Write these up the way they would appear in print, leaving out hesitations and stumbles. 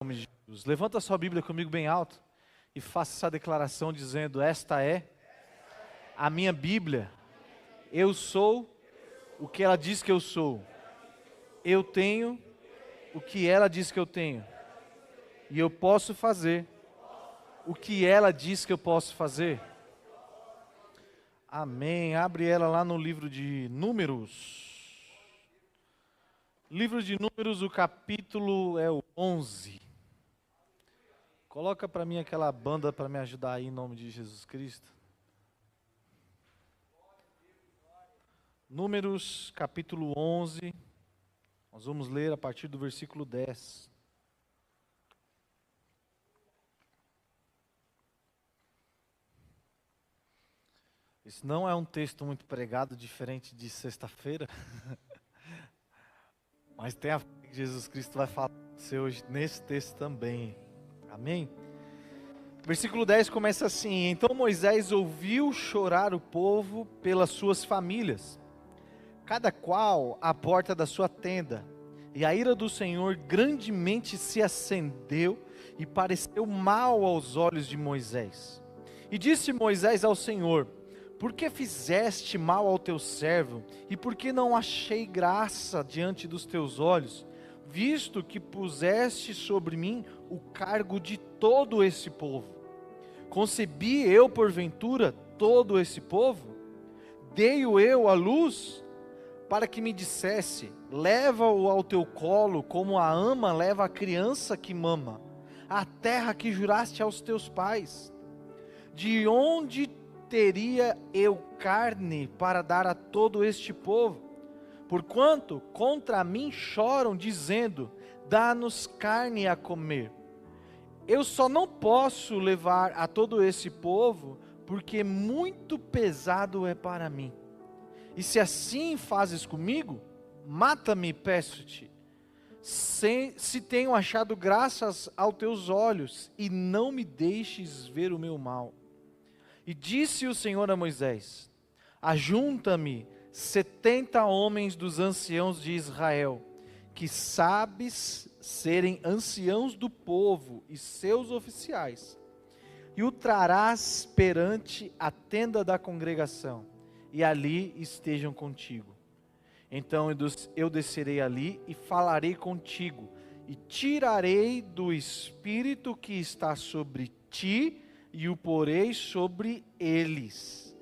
Nome de Jesus. Levanta a sua Bíblia comigo bem alto e faça essa declaração dizendo: esta é a minha Bíblia. Eu sou o que ela diz que eu sou. Eu tenho o que ela diz que eu tenho. E eu posso fazer o que ela diz que eu posso fazer. Amém. Abre ela lá no livro de Números. Livro de Números, o capítulo é o 11. Coloca para mim aquela banda para me ajudar aí em nome de Jesus Cristo. Números, capítulo 11. Nós vamos ler a partir do versículo 10. Esse não é um texto muito pregado, diferente de sexta-feira. Mas tem a fé que Jesus Cristo vai falar hoje nesse texto também. Amém? Versículo 10 começa assim: Então Moisés ouviu chorar o povo pelas suas famílias, cada qual à porta da sua tenda. E a ira do Senhor grandemente se acendeu e pareceu mal aos olhos de Moisés. E disse Moisés ao Senhor: Por que fizeste mal ao teu servo? E por que não achei graça diante dos teus olhos, visto que puseste sobre mim o cargo de todo esse povo? Concebi eu, porventura, todo esse povo? Dei-o eu à luz, para que me dissesse: leva-o ao teu colo, como a ama leva a criança que mama, a terra que juraste aos teus pais. De onde teria eu carne para dar a todo este povo? Porquanto contra mim choram, dizendo: dá-nos carne a comer. Eu só não posso levar a todo esse povo, porque muito pesado é para mim. E se assim fazes comigo, mata-me, peço-te. Se tenho achado graças aos teus olhos, e não me deixes ver o meu mal. E disse o Senhor a Moisés: ajunta-me 70 homens dos anciãos de Israel, que sabes serem anciãos do povo e seus oficiais, e o trarás perante a tenda da congregação, e ali estejam contigo. Então eu descerei ali e falarei contigo, e tirarei do espírito que está sobre ti, e o porei sobre eles,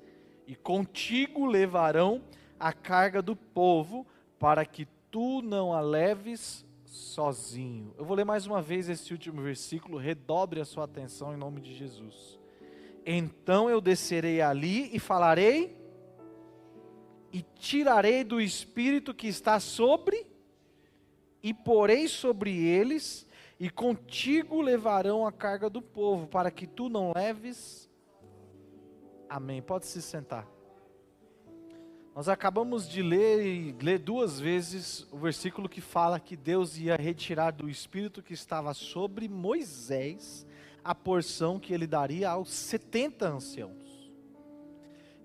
e contigo levarão a carga do povo, para que tu não a leves sozinho. Eu vou ler mais uma vez esse último versículo, redobre a sua atenção em nome de Jesus. Então eu descerei ali e falarei, e tirarei do espírito que está sobre, e porei sobre eles, e contigo levarão a carga do povo, para que tu não leves. Amém. Pode se sentar. Nós acabamos de ler duas vezes o versículo que fala que Deus ia retirar do espírito que estava sobre Moisés a porção que ele daria aos 70 anciãos.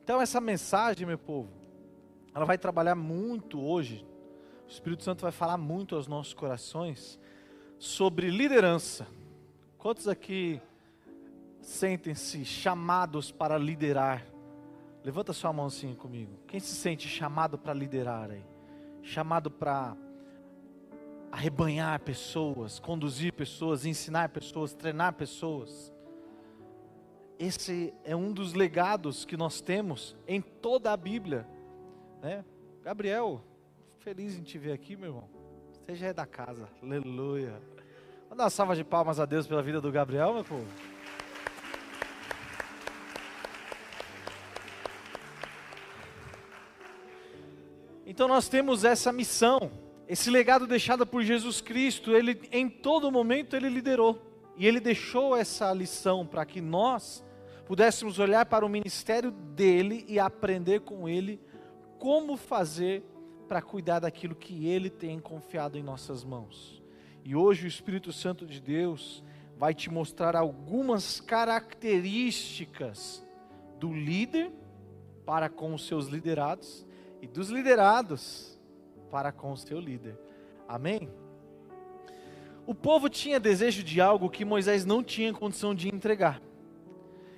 Então essa mensagem, meu povo, ela vai trabalhar muito hoje. O Espírito Santo vai falar muito aos nossos corações sobre liderança. Quantos aqui sentem-se chamados para liderar? Levanta sua mão assim comigo. Quem se sente chamado para liderar aí? Chamado para arrebanhar pessoas, conduzir pessoas, ensinar pessoas, treinar pessoas. Esse é um dos legados que nós temos em toda a Bíblia, né? Gabriel, feliz em te ver aqui, meu irmão. Você já é da casa, aleluia. Vamos dar uma salva de palmas a Deus pela vida do Gabriel, meu povo. Então nós temos essa missão, esse legado deixado por Jesus Cristo. Ele, em todo momento, ele liderou. E ele deixou essa lição para que nós pudéssemos olhar para o ministério dele e aprender com ele como fazer para cuidar daquilo que ele tem confiado em nossas mãos. E hoje o Espírito Santo de Deus vai te mostrar algumas características do líder para com os seus liderados, e dos liderados para com o seu líder. Amém? O povo tinha desejo de algo que Moisés não tinha condição de entregar.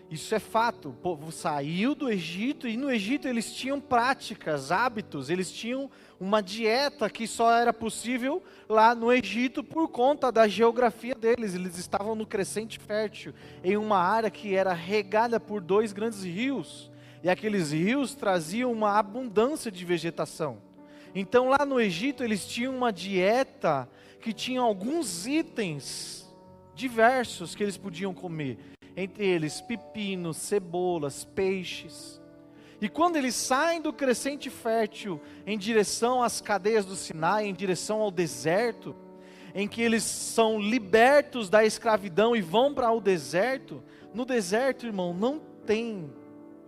Isso é fato. O povo saiu do Egito e no Egito eles tinham práticas, hábitos, eles tinham uma dieta que só era possível lá no Egito por conta da geografia deles. Eles estavam no crescente fértil, em uma área que era regada por 2 grandes rios. E aqueles rios traziam uma abundância de vegetação. Então lá no Egito eles tinham uma dieta que tinha alguns itens diversos que eles podiam comer. Entre eles pepinos, cebolas, peixes. E quando eles saem do crescente fértil em direção às cadeias do Sinai, em direção ao deserto, em que eles são libertos da escravidão e vão para o deserto, no deserto, irmão, não tem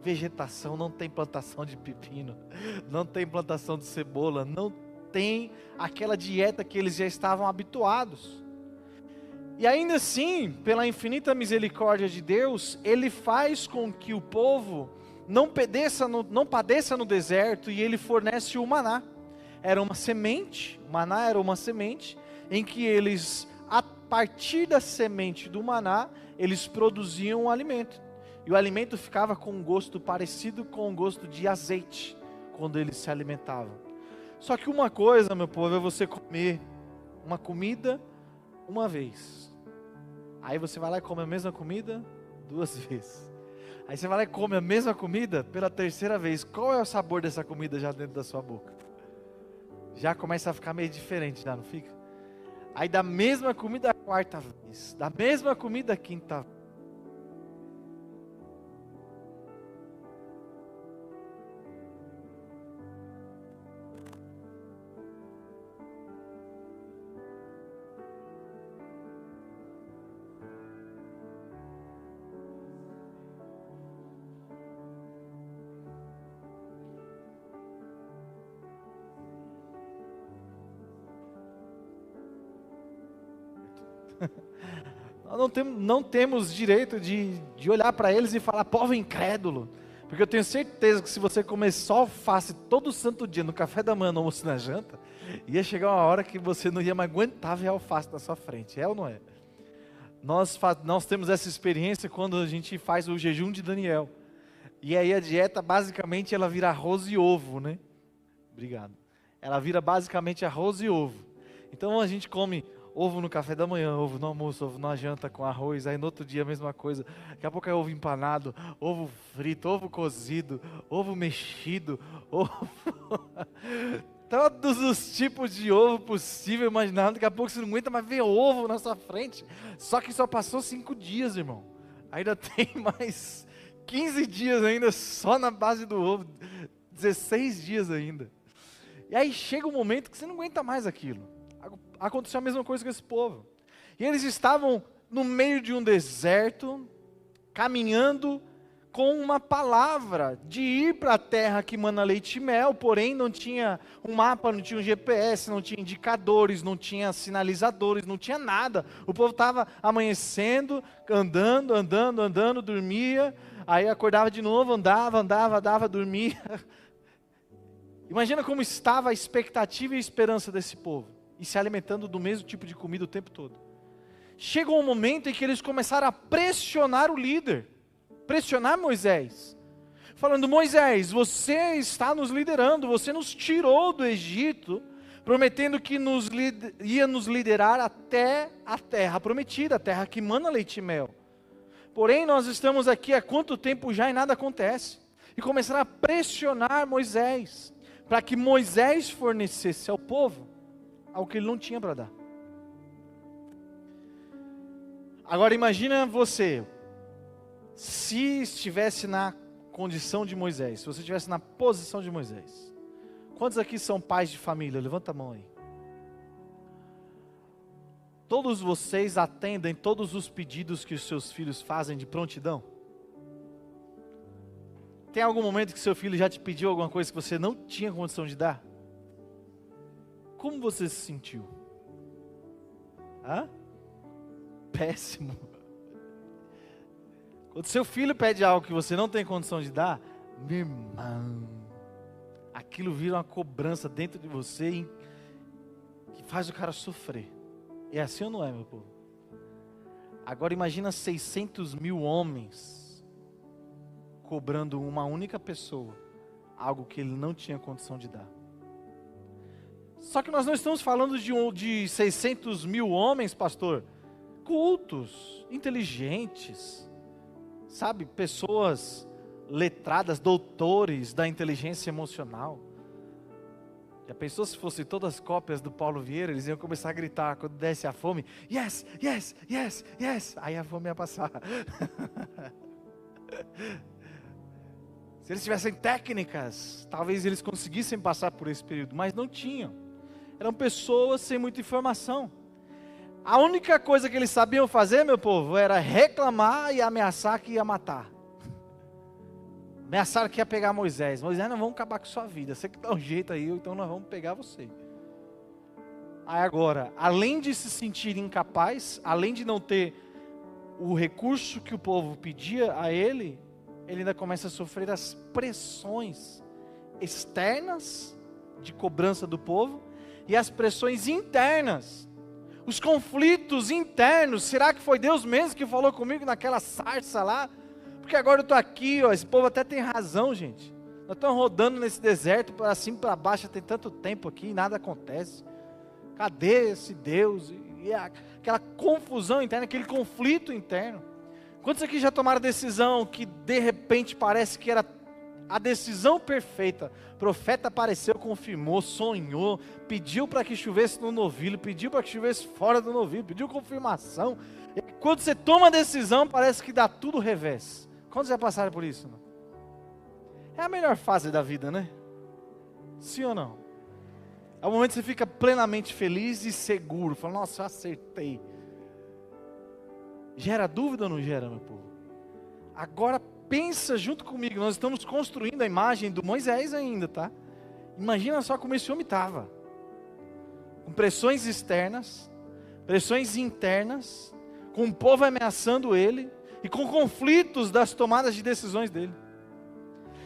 vegetação, não tem plantação de pepino, não tem plantação de cebola, não tem aquela dieta que eles já estavam habituados. E ainda assim, pela infinita misericórdia de Deus, Ele faz com que o povo não padeça no deserto e Ele fornece o maná. Era uma semente, o maná era uma semente, em que eles, a partir da semente do maná, eles produziam um alimento. E o alimento ficava com um gosto parecido com o gosto de azeite, quando eles se alimentavam. Só que uma coisa, meu povo, é você comer uma comida uma vez. Aí você vai lá e come a mesma comida 2 vezes. Aí você vai lá e come a mesma comida pela 3ª vez. Qual é o sabor dessa comida já dentro da sua boca? Já começa a ficar meio diferente, já não fica? Aí da mesma comida a 4ª vez. Da mesma comida a 5ª vez. Nós não temos direito de olhar para eles e falar, povo incrédulo. Porque eu tenho certeza que se você comer só alface todo santo dia, no café da manhã, no almoço e na janta, ia chegar uma hora que você não ia mais aguentar ver alface na sua frente. É ou não é? Nós temos essa experiência quando a gente faz o jejum de Daniel. E aí a dieta, basicamente, ela vira arroz e ovo, né? Obrigado. Ela vira basicamente arroz e ovo. Então a gente come ovo no café da manhã, ovo no almoço, ovo na janta com arroz, aí no outro dia a mesma coisa. Daqui a pouco é ovo empanado, ovo frito, ovo cozido, ovo mexido, ovo... Todos os tipos de ovo possível, imaginável. Daqui a pouco você não aguenta mais ver ovo na sua frente. Só que só passou 5 dias, irmão. Ainda tem mais 15 dias ainda só na base do ovo. 16 dias ainda. E aí chega um momento que você não aguenta mais aquilo. Aconteceu a mesma coisa com esse povo. E eles estavam no meio de um deserto, caminhando com uma palavra de ir para a terra que mana leite e mel, porém não tinha um mapa, não tinha um GPS, não tinha indicadores, não tinha sinalizadores, não tinha nada. O povo estava amanhecendo, andando, dormia, aí acordava de novo, andava, dormia. Imagina como estava a expectativa e a esperança desse povo. E se alimentando do mesmo tipo de comida o tempo todo. Chegou um momento em que eles começaram a pressionar o líder, pressionar Moisés, falando, Moisés, você está nos liderando, você nos tirou do Egito, prometendo que ia nos liderar até a terra prometida, a terra que mana leite e mel. Porém, nós estamos aqui há quanto tempo já e nada acontece. E começaram a pressionar Moisés, para que Moisés fornecesse ao povo ao que ele não tinha para dar. Agora imagina você, se estivesse na condição de Moisés, se você estivesse na posição de Moisés. Quantos aqui são pais de família? Levanta a mão aí. Todos vocês atendem todos os pedidos que os seus filhos fazem de prontidão? Tem algum momento que seu filho já te pediu alguma coisa que você não tinha condição de dar? Como você se sentiu? Péssimo. Quando seu filho pede algo que você não tem condição de dar, meu irmão, aquilo vira uma cobrança dentro de você que faz o cara sofrer. É assim ou não é, meu povo? Agora imagina 600 mil homens cobrando uma única pessoa algo que ele não tinha condição de dar. Só que nós não estamos falando de 600 mil homens, pastor, cultos, inteligentes, sabe, pessoas letradas, doutores da inteligência emocional. Já pensou se fossem todas cópias do Paulo Vieira? Eles iam começar a gritar quando desse a fome: yes, yes, yes, yes. Aí a fome ia passar. Se eles tivessem técnicas, talvez eles conseguissem passar por esse período, mas não tinham. Eram pessoas sem muita informação. A única coisa que eles sabiam fazer, meu povo, era reclamar e ameaçar que ia matar. Ameaçaram que ia pegar Moisés. Moisés, nós vamos acabar com sua vida. Você que dá um jeito aí, então nós vamos pegar você. Aí agora, além de se sentir incapaz, além de não ter o recurso que o povo pedia a ele ainda começa a sofrer as pressões externas de cobrança do povo e as pressões internas, os conflitos internos. Será que foi Deus mesmo que falou comigo naquela sarça lá? Porque agora eu estou aqui, ó, esse povo até tem razão, gente. Nós estamos rodando nesse deserto, para cima e para baixo, tem tanto tempo aqui e nada acontece. Cadê esse Deus? E aquela confusão interna, aquele conflito interno. Quantos aqui já tomaram decisão que de repente parece que era a decisão perfeita? O profeta apareceu, confirmou, sonhou, pediu para que chovesse no novilho, pediu para que chovesse fora do novilho, pediu confirmação. E quando você toma a decisão, parece que dá tudo revés. Quantos já passaram por isso? Não? É a melhor fase da vida, né? Sim ou não? É o momento que você fica plenamente feliz e seguro. Fala, nossa, eu acertei. Gera dúvida ou não gera, meu povo? Agora pensa junto comigo. Nós estamos construindo a imagem do Moisés ainda, tá? Imagina só como esse homem estava. Com pressões externas, pressões internas, com o povo ameaçando ele e com conflitos das tomadas de decisões dele.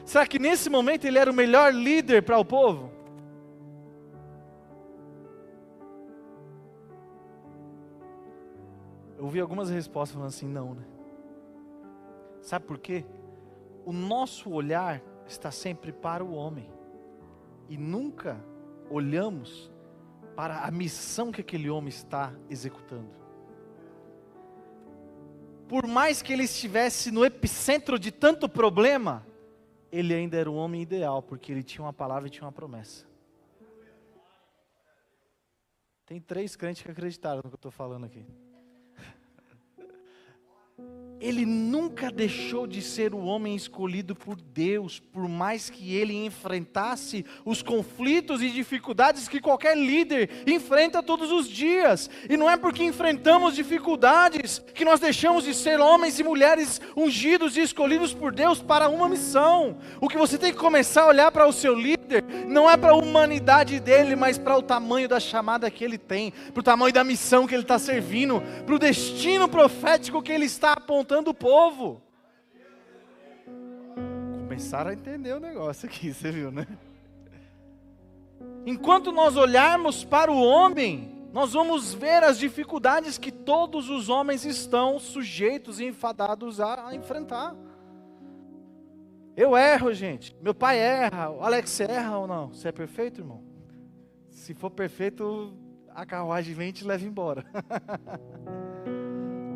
Será que nesse momento ele era o melhor líder para o povo? Eu ouvi algumas respostas falando assim, não, né? Sabe por quê? O nosso olhar está sempre para o homem. E nunca olhamos para a missão que aquele homem está executando. Por mais que ele estivesse no epicentro de tanto problema, ele ainda era o homem ideal, porque ele tinha uma palavra e tinha uma promessa. Tem 3 crentes que acreditaram no que eu estou falando aqui. Ele nunca deixou de ser o homem escolhido por Deus, por mais que ele enfrentasse os conflitos e dificuldades que qualquer líder enfrenta todos os dias. E não é porque enfrentamos dificuldades que nós deixamos de ser homens e mulheres ungidos e escolhidos por Deus para uma missão. O que você tem que começar a olhar para o seu líder, não é para a humanidade dele, mas para o tamanho da chamada que ele tem, para o tamanho da missão que ele está servindo, para o destino profético que ele está apontando o povo. Começaram a entender o negócio aqui, você viu, né? Enquanto nós olharmos para o homem, nós vamos ver as dificuldades que todos os homens estão sujeitos e enfadados a enfrentar. Eu erro, gente. Meu pai erra. O Alex erra ou não? Você é perfeito, irmão? Se for perfeito, a carruagem vem e te leva embora.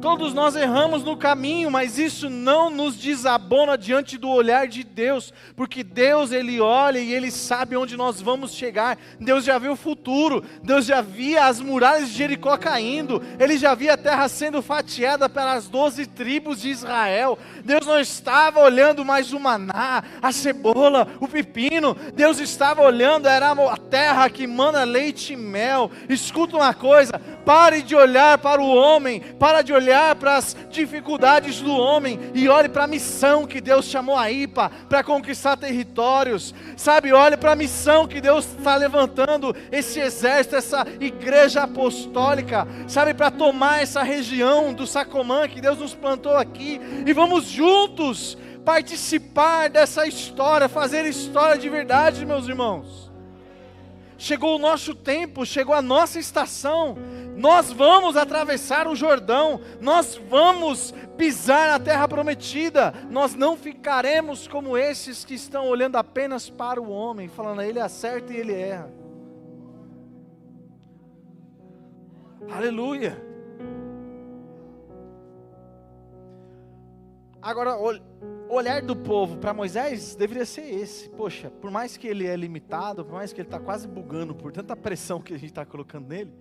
Todos nós erramos no caminho, mas isso não nos desabona diante do olhar de Deus, porque Deus, Ele olha e Ele sabe onde nós vamos chegar. Deus já viu o futuro, Deus já via as muralhas de Jericó caindo, Ele já via a terra sendo fatiada pelas 12 tribos de Israel. Deus não estava olhando mais o maná, a cebola, o pepino. Deus estava olhando, era a terra que mana leite e mel. Escuta uma coisa, pare de olhar para o homem, para de olhar para as dificuldades do homem e olhe para a missão que Deus chamou a IPA para conquistar territórios. Sabe, olhe para a missão que Deus está levantando, esse exército, essa igreja apostólica, sabe, para tomar essa região do Sacomã que Deus nos plantou aqui, e vamos juntos participar dessa história, fazer história de verdade, meus irmãos. Chegou o nosso tempo, chegou a nossa estação Nós vamos atravessar o Jordão, nós vamos pisar na terra prometida, nós não ficaremos como esses que estão olhando apenas para o homem, falando, ele acerta e ele erra. Aleluia. Agora, o olhar do povo para Moisés deveria ser esse. Poxa, por mais que ele é limitado, por mais que ele está quase bugando por tanta pressão que a gente está colocando nele,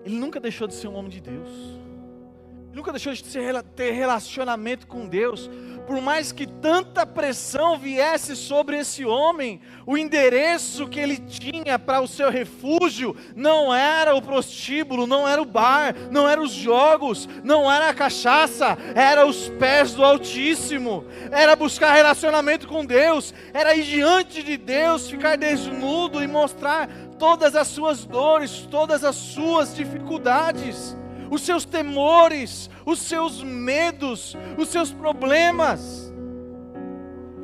ele nunca deixou de ser um homem de Deus. Ele nunca deixou de ter relacionamento com Deus. Por mais que tanta pressão viesse sobre esse homem, o endereço que ele tinha para o seu refúgio não era o prostíbulo, não era o bar, não eram os jogos, não era a cachaça, era os pés do Altíssimo, era buscar relacionamento com Deus, era ir diante de Deus, ficar desnudo e mostrar todas as suas dores, todas as suas dificuldades, os seus temores, os seus medos, os seus problemas.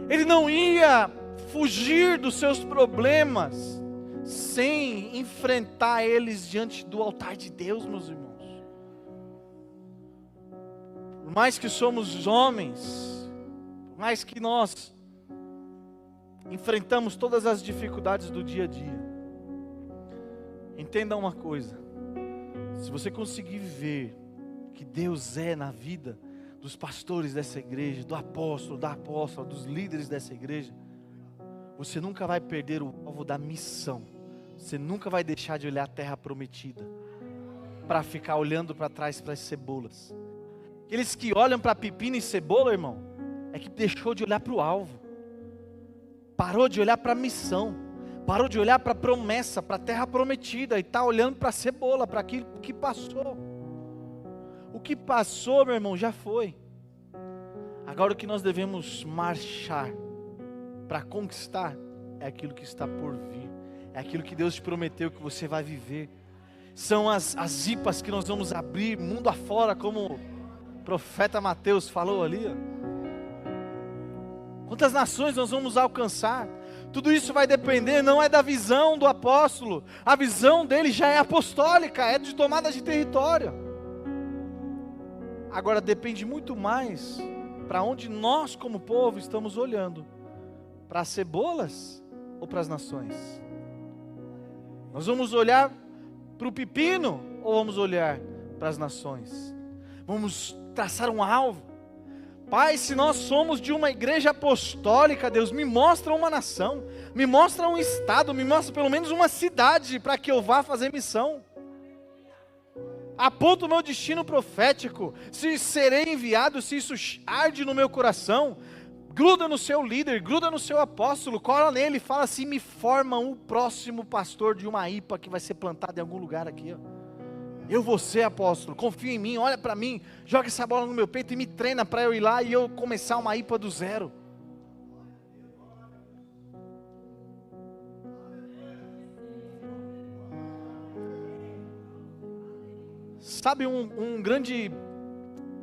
Ele não ia fugir dos seus problemas sem enfrentar eles diante do altar de Deus, meus irmãos. Por mais que somos homens, por mais que nós enfrentamos todas as dificuldades do dia a dia, entenda uma coisa: se você conseguir ver que Deus é na vida dos pastores dessa igreja, do apóstolo, da apóstola, dos líderes dessa igreja, você nunca vai perder o alvo da missão. Você nunca vai deixar de olhar a terra prometida para ficar olhando para trás para as cebolas. Aqueles que olham para pepino e cebola, irmão, é que deixou de olhar para o alvo, parou de olhar para a missão, parou de olhar para a promessa, para a terra prometida, e está olhando para a cebola, para aquilo que passou. O que passou, meu irmão, já foi. Agora o que nós devemos marchar para conquistar é aquilo que está por vir, é aquilo que Deus te prometeu que você vai viver. São as IPAs que nós vamos abrir mundo afora, como o profeta Mateus falou ali, ó. Quantas nações nós vamos alcançar? Tudo isso vai depender, não é da visão do apóstolo, a visão dele já é apostólica, é de tomada de território. Agora depende muito mais para onde nós como povo estamos olhando, para as cebolas ou para as nações? Nós vamos olhar para o pepino ou vamos olhar para as nações? Vamos traçar um alvo. Pai, se nós somos de uma igreja apostólica, Deus, me mostra uma nação, me mostra um estado, me mostra pelo menos uma cidade para que eu vá fazer missão. Aponta o meu destino profético, se serei enviado, se isso arde no meu coração, gruda no seu líder, gruda no seu apóstolo, cola nele e fala assim: me forma um próximo pastor de uma IPA que vai ser plantada em algum lugar aqui, ó. Eu vou ser apóstolo, confia em mim, olha para mim, joga essa bola no meu peito e me treina para eu ir lá e eu começar uma IPA do zero. Sabe um grande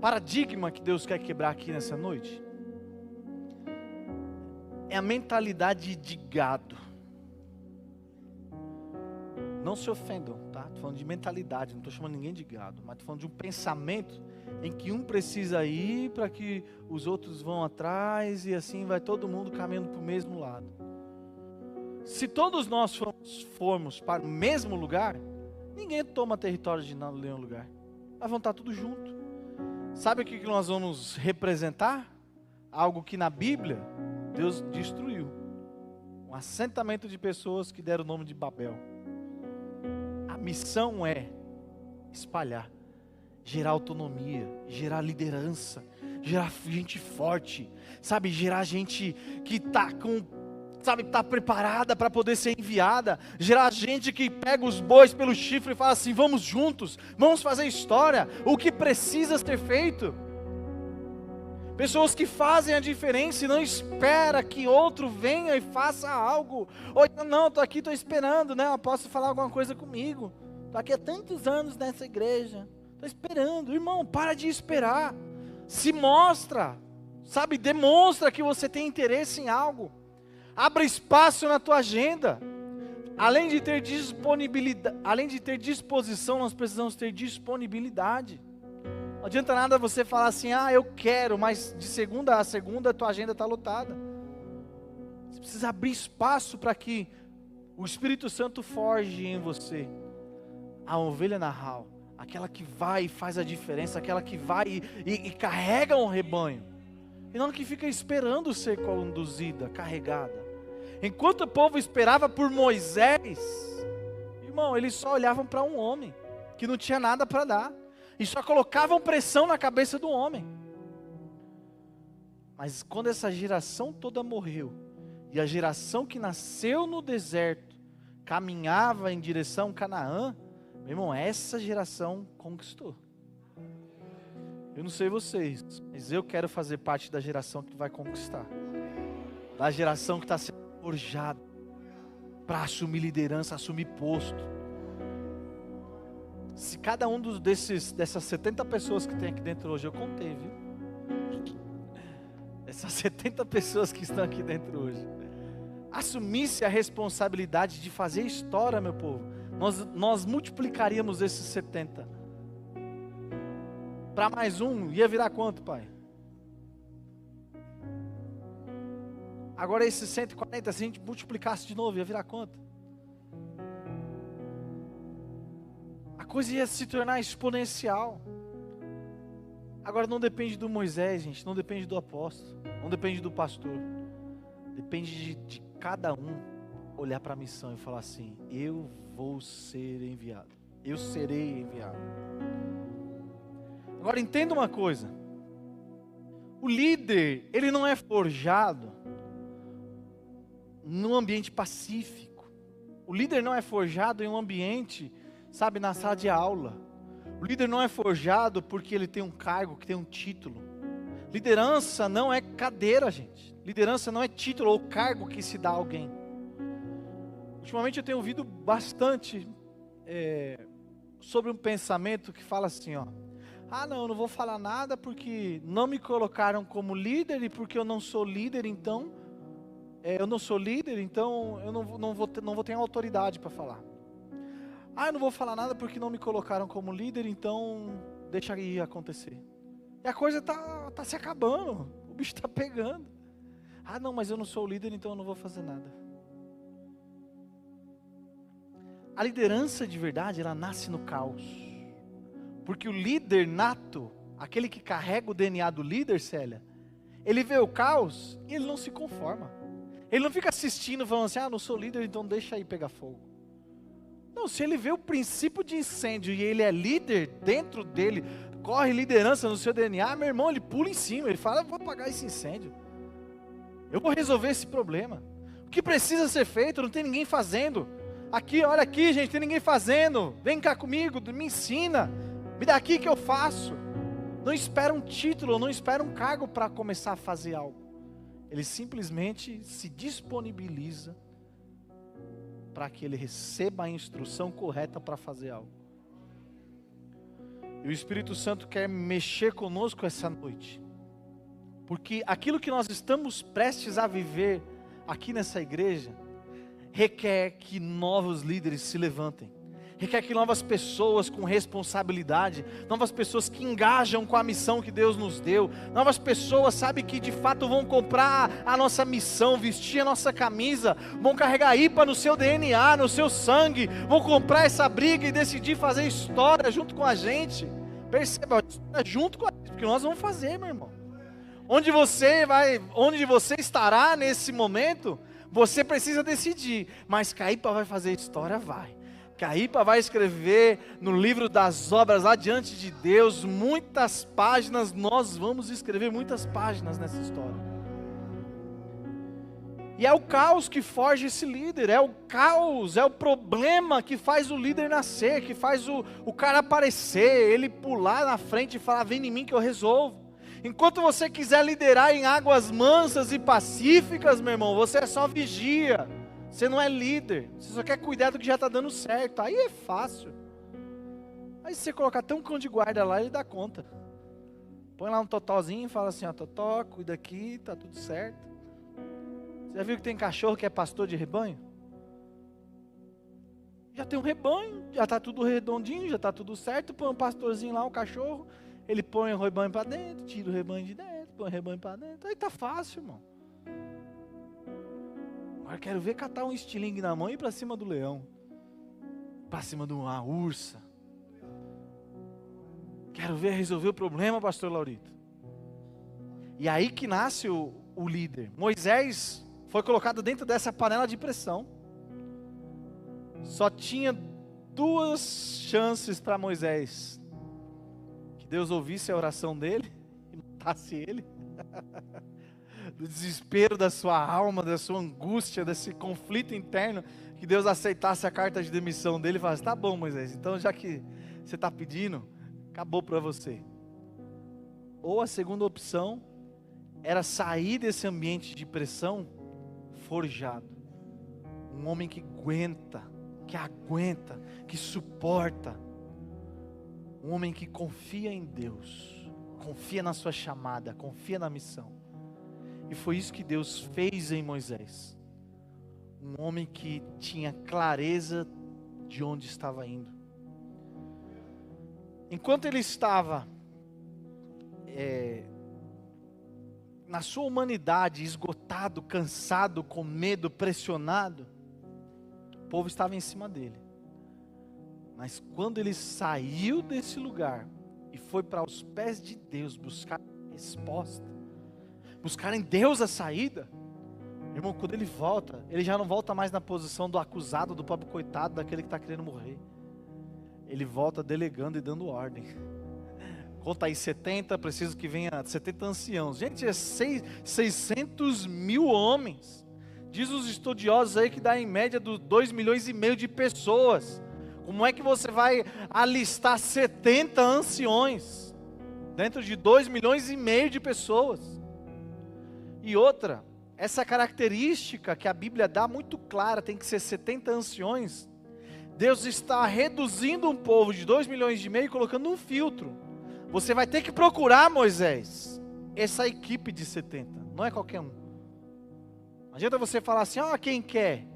paradigma que Deus quer quebrar aqui nessa noite? É a mentalidade de gado. Não se ofendam, tá? Estou falando de mentalidade, não estou chamando ninguém de gado, mas estou falando de um pensamento em que um precisa ir para que os outros vão atrás e assim vai todo mundo caminhando para o mesmo lado. Se todos nós formos para o mesmo lugar, ninguém toma território de nenhum lugar. Nós vamos estar tudo junto. Sabe o que nós vamos representar? Algo que na Bíblia Deus destruiu. Um assentamento de pessoas que deram o nome de Babel. A missão é espalhar, gerar autonomia, gerar liderança, gerar gente forte, sabe, gerar gente que está tá preparada para poder ser enviada, gerar gente que pega os bois pelo chifre e fala assim: vamos juntos, vamos fazer história, o que precisa ser feito. Pessoas que fazem a diferença e não espera que outro venha e faça algo. Ou não, estou aqui, estou esperando, né? Eu posso falar alguma coisa comigo. Estou aqui há tantos anos nessa igreja, estou esperando. Irmão, para de esperar. Se mostra, sabe? Demonstra que você tem interesse em algo. Abra espaço na tua agenda. Além de ter disponibilidade, além de ter disposição, nós precisamos ter disponibilidade. Não adianta nada você falar assim, eu quero, mas de segunda a segunda a tua agenda está lotada. Você precisa abrir espaço para que o Espírito Santo forge em você a ovelha narral, aquela que vai e faz a diferença, aquela que vai e carrega um rebanho, e não que fica esperando ser conduzida, carregada. Enquanto o povo esperava por Moisés, irmão, eles só olhavam para um homem, que não tinha nada para dar, e só colocavam pressão na cabeça do homem. Mas quando essa geração toda morreu, e a geração que nasceu no deserto, caminhava em direção a Canaã, meu irmão, essa geração conquistou. Eu não sei vocês, mas eu quero fazer parte da geração que vai conquistar. Da geração que está sendo forjada para assumir liderança, assumir posto. Se cada um dessas 70 pessoas que tem aqui dentro hoje, eu contei, viu? Essas 70 pessoas que estão aqui dentro hoje, assumisse a responsabilidade de fazer história, meu povo, nós multiplicaríamos esses 70. Para mais um, ia virar quanto, pai? Agora esses 140, se a gente multiplicasse de novo, ia virar quanto? A coisa ia se tornar exponencial. Agora não depende do Moisés, gente, não depende do apóstolo, não depende do pastor. Depende de cada um olhar para a missão e falar assim, eu vou ser enviado, eu serei enviado. Agora entenda uma coisa, o líder, ele não é forjado num ambiente pacífico. O líder não é forjado em um ambiente, sabe, na sala de aula. O líder não é forjado porque ele tem um cargo, que tem um título. Liderança não é cadeira, gente. Liderança não é título ou cargo que se dá a alguém. Ultimamente eu tenho ouvido bastante sobre um pensamento que fala assim, não, eu não vou falar nada porque não me colocaram como líder, e porque eu não sou líder, então eu não vou ter autoridade para falar. Eu não vou falar nada porque não me colocaram como líder, então deixa aí acontecer. E a coisa tá se acabando, o bicho está pegando. Não, mas eu não sou líder, então eu não vou fazer nada. A liderança de verdade, ela nasce no caos. Porque o líder nato, aquele que carrega o DNA do líder, Célia, ele vê o caos e ele não se conforma. Ele não fica assistindo falando assim, não sou líder, então deixa aí pegar fogo. Não, se ele vê o princípio de incêndio e ele é líder, dentro dele corre liderança no seu DNA, meu irmão, ele pula em cima, ele fala, eu vou apagar esse incêndio. Eu vou resolver esse problema. O que precisa ser feito, não tem ninguém fazendo. Aqui, olha aqui, gente, tem ninguém fazendo. Vem cá comigo, me ensina. Me dá aqui que eu faço. Não espera um título, não espera um cargo para começar a fazer algo. Ele simplesmente se disponibiliza para que ele receba a instrução correta para fazer algo. E o Espírito Santo quer mexer conosco essa noite. Porque aquilo que nós estamos prestes a viver aqui nessa igreja, requer que novos líderes se levantem. Requer que novas pessoas com responsabilidade, novas pessoas que engajam com a missão que Deus nos deu, novas pessoas, sabe, que de fato vão comprar a nossa missão, vestir a nossa camisa, vão carregar IPA no seu DNA, no seu sangue, vão comprar essa briga e decidir fazer história junto com a gente. Perceba, junto com a gente, porque nós vamos fazer, meu irmão. Onde você estará nesse momento, você precisa decidir, mas que a IPA vai fazer história, vai. Que a IPA vai escrever no livro das obras lá diante de Deus, muitas páginas, nós vamos escrever muitas páginas nessa história. E é o caos que forja esse líder, é o caos, é o problema que faz o líder nascer, que faz o cara aparecer, ele pular na frente e falar, vem em mim que eu resolvo. Enquanto você quiser liderar em águas mansas e pacíficas, meu irmão, você é só vigia. Você não é líder, você só quer cuidar do que já está dando certo. Aí é fácil. Aí se você colocar até um cão de guarda lá, ele dá conta. Põe lá um totózinho e fala assim, Totó, cuida aqui, tá tudo certo. Você já viu que tem cachorro que é pastor de rebanho? Já tem um rebanho, já está tudo redondinho, já está tudo certo. Põe um pastorzinho lá, um cachorro. Ele põe o rebanho para dentro, tira o rebanho de dentro, põe o rebanho para dentro. Aí tá fácil, irmão. Agora quero ver catar um estilingue na mão e ir para cima do leão. Para cima de uma ursa. Quero ver resolver o problema, pastor Laurito. E aí que nasce o líder. Moisés foi colocado dentro dessa panela de pressão. Só tinha 2 chances para Moisés. Que Deus ouvisse a oração dele e matasse ele. Do desespero da sua alma, da sua angústia, desse conflito interno. Que Deus aceitasse a carta de demissão dele e falasse, tá bom Moisés, então já que você está pedindo, acabou para você. Ou a segunda opção era sair desse ambiente de pressão forjado. Um homem que aguenta, que suporta. Um homem que confia em Deus, confia na sua chamada, confia na missão. E foi isso que Deus fez em Moisés. Um homem que tinha clareza de onde estava indo. Enquanto ele estava na sua humanidade, esgotado, cansado, com medo, pressionado, o povo estava em cima dele. Mas quando ele saiu desse lugar e foi para os pés de Deus buscar resposta, buscar em Deus a saída, irmão, quando ele volta, ele já não volta mais na posição do acusado, do pobre coitado, daquele que está querendo morrer. Ele volta delegando e dando ordem. Conta aí 70, preciso que venha 70 anciãos. Gente, é 600 mil homens. Diz os estudiosos aí que dá em média 2,5 milhões de pessoas. Como é que você vai alistar 70 anciões dentro de 2,5 milhões de pessoas? E outra, essa característica que a Bíblia dá muito clara, tem que ser 70 anciões. Deus está reduzindo um povo de 2,5 milhões e colocando um filtro. Você vai ter que procurar, Moisés, essa equipe de 70, não é qualquer um. Não adianta você falar assim, quem quer.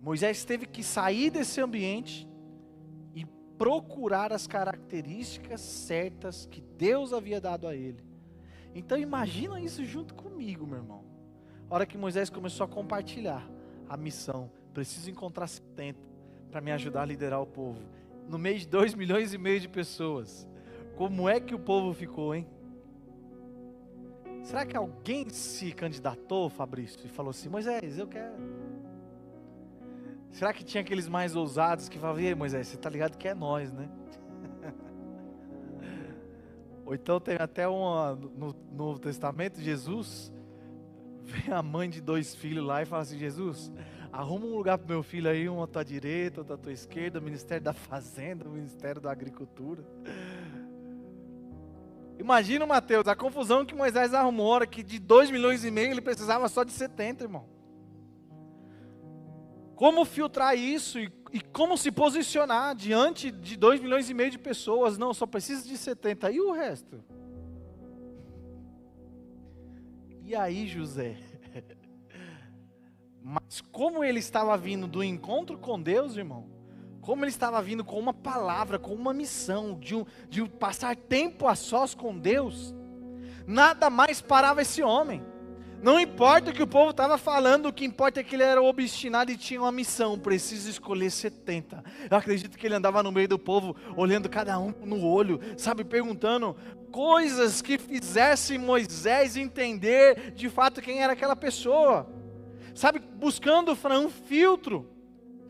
Moisés teve que sair desse ambiente e procurar as características certas que Deus havia dado a ele. Então imagina isso junto comigo, meu irmão. A hora que Moisés começou a compartilhar a missão, preciso encontrar 70 para me ajudar a liderar o povo. No meio de 2,5 milhões de pessoas. Como é que o povo ficou, hein? Será que alguém se candidatou, Fabrício, e falou assim, Moisés, eu quero. Será que tinha aqueles mais ousados que falavam, ei Moisés, você tá ligado que é nós, né? Ou então tem até no Novo Testamento, Jesus, vem a mãe de 2 filhos lá e fala assim, Jesus, arruma um lugar para o meu filho aí, um à tua direita, outro à tua esquerda, o Ministério da Fazenda, o Ministério da Agricultura. Imagina, Mateus, a confusão que Moisés arrumou, hora que de 2,5 milhões ele precisava só de 70, irmão. Como filtrar isso e como se posicionar diante de 2,5 milhões de pessoas? Não, só precisa de 70, e o resto? E aí, José? Mas como ele estava vindo do encontro com Deus, irmão, como ele estava vindo com uma palavra, com uma missão, de passar tempo a sós com Deus, nada mais parava esse homem. Não importa o que o povo estava falando, o que importa é que ele era obstinado e tinha uma missão, precisa escolher 70. Eu acredito que ele andava no meio do povo, olhando cada um no olho, sabe, perguntando coisas que fizessem Moisés entender de fato quem era aquela pessoa. Sabe, buscando um filtro.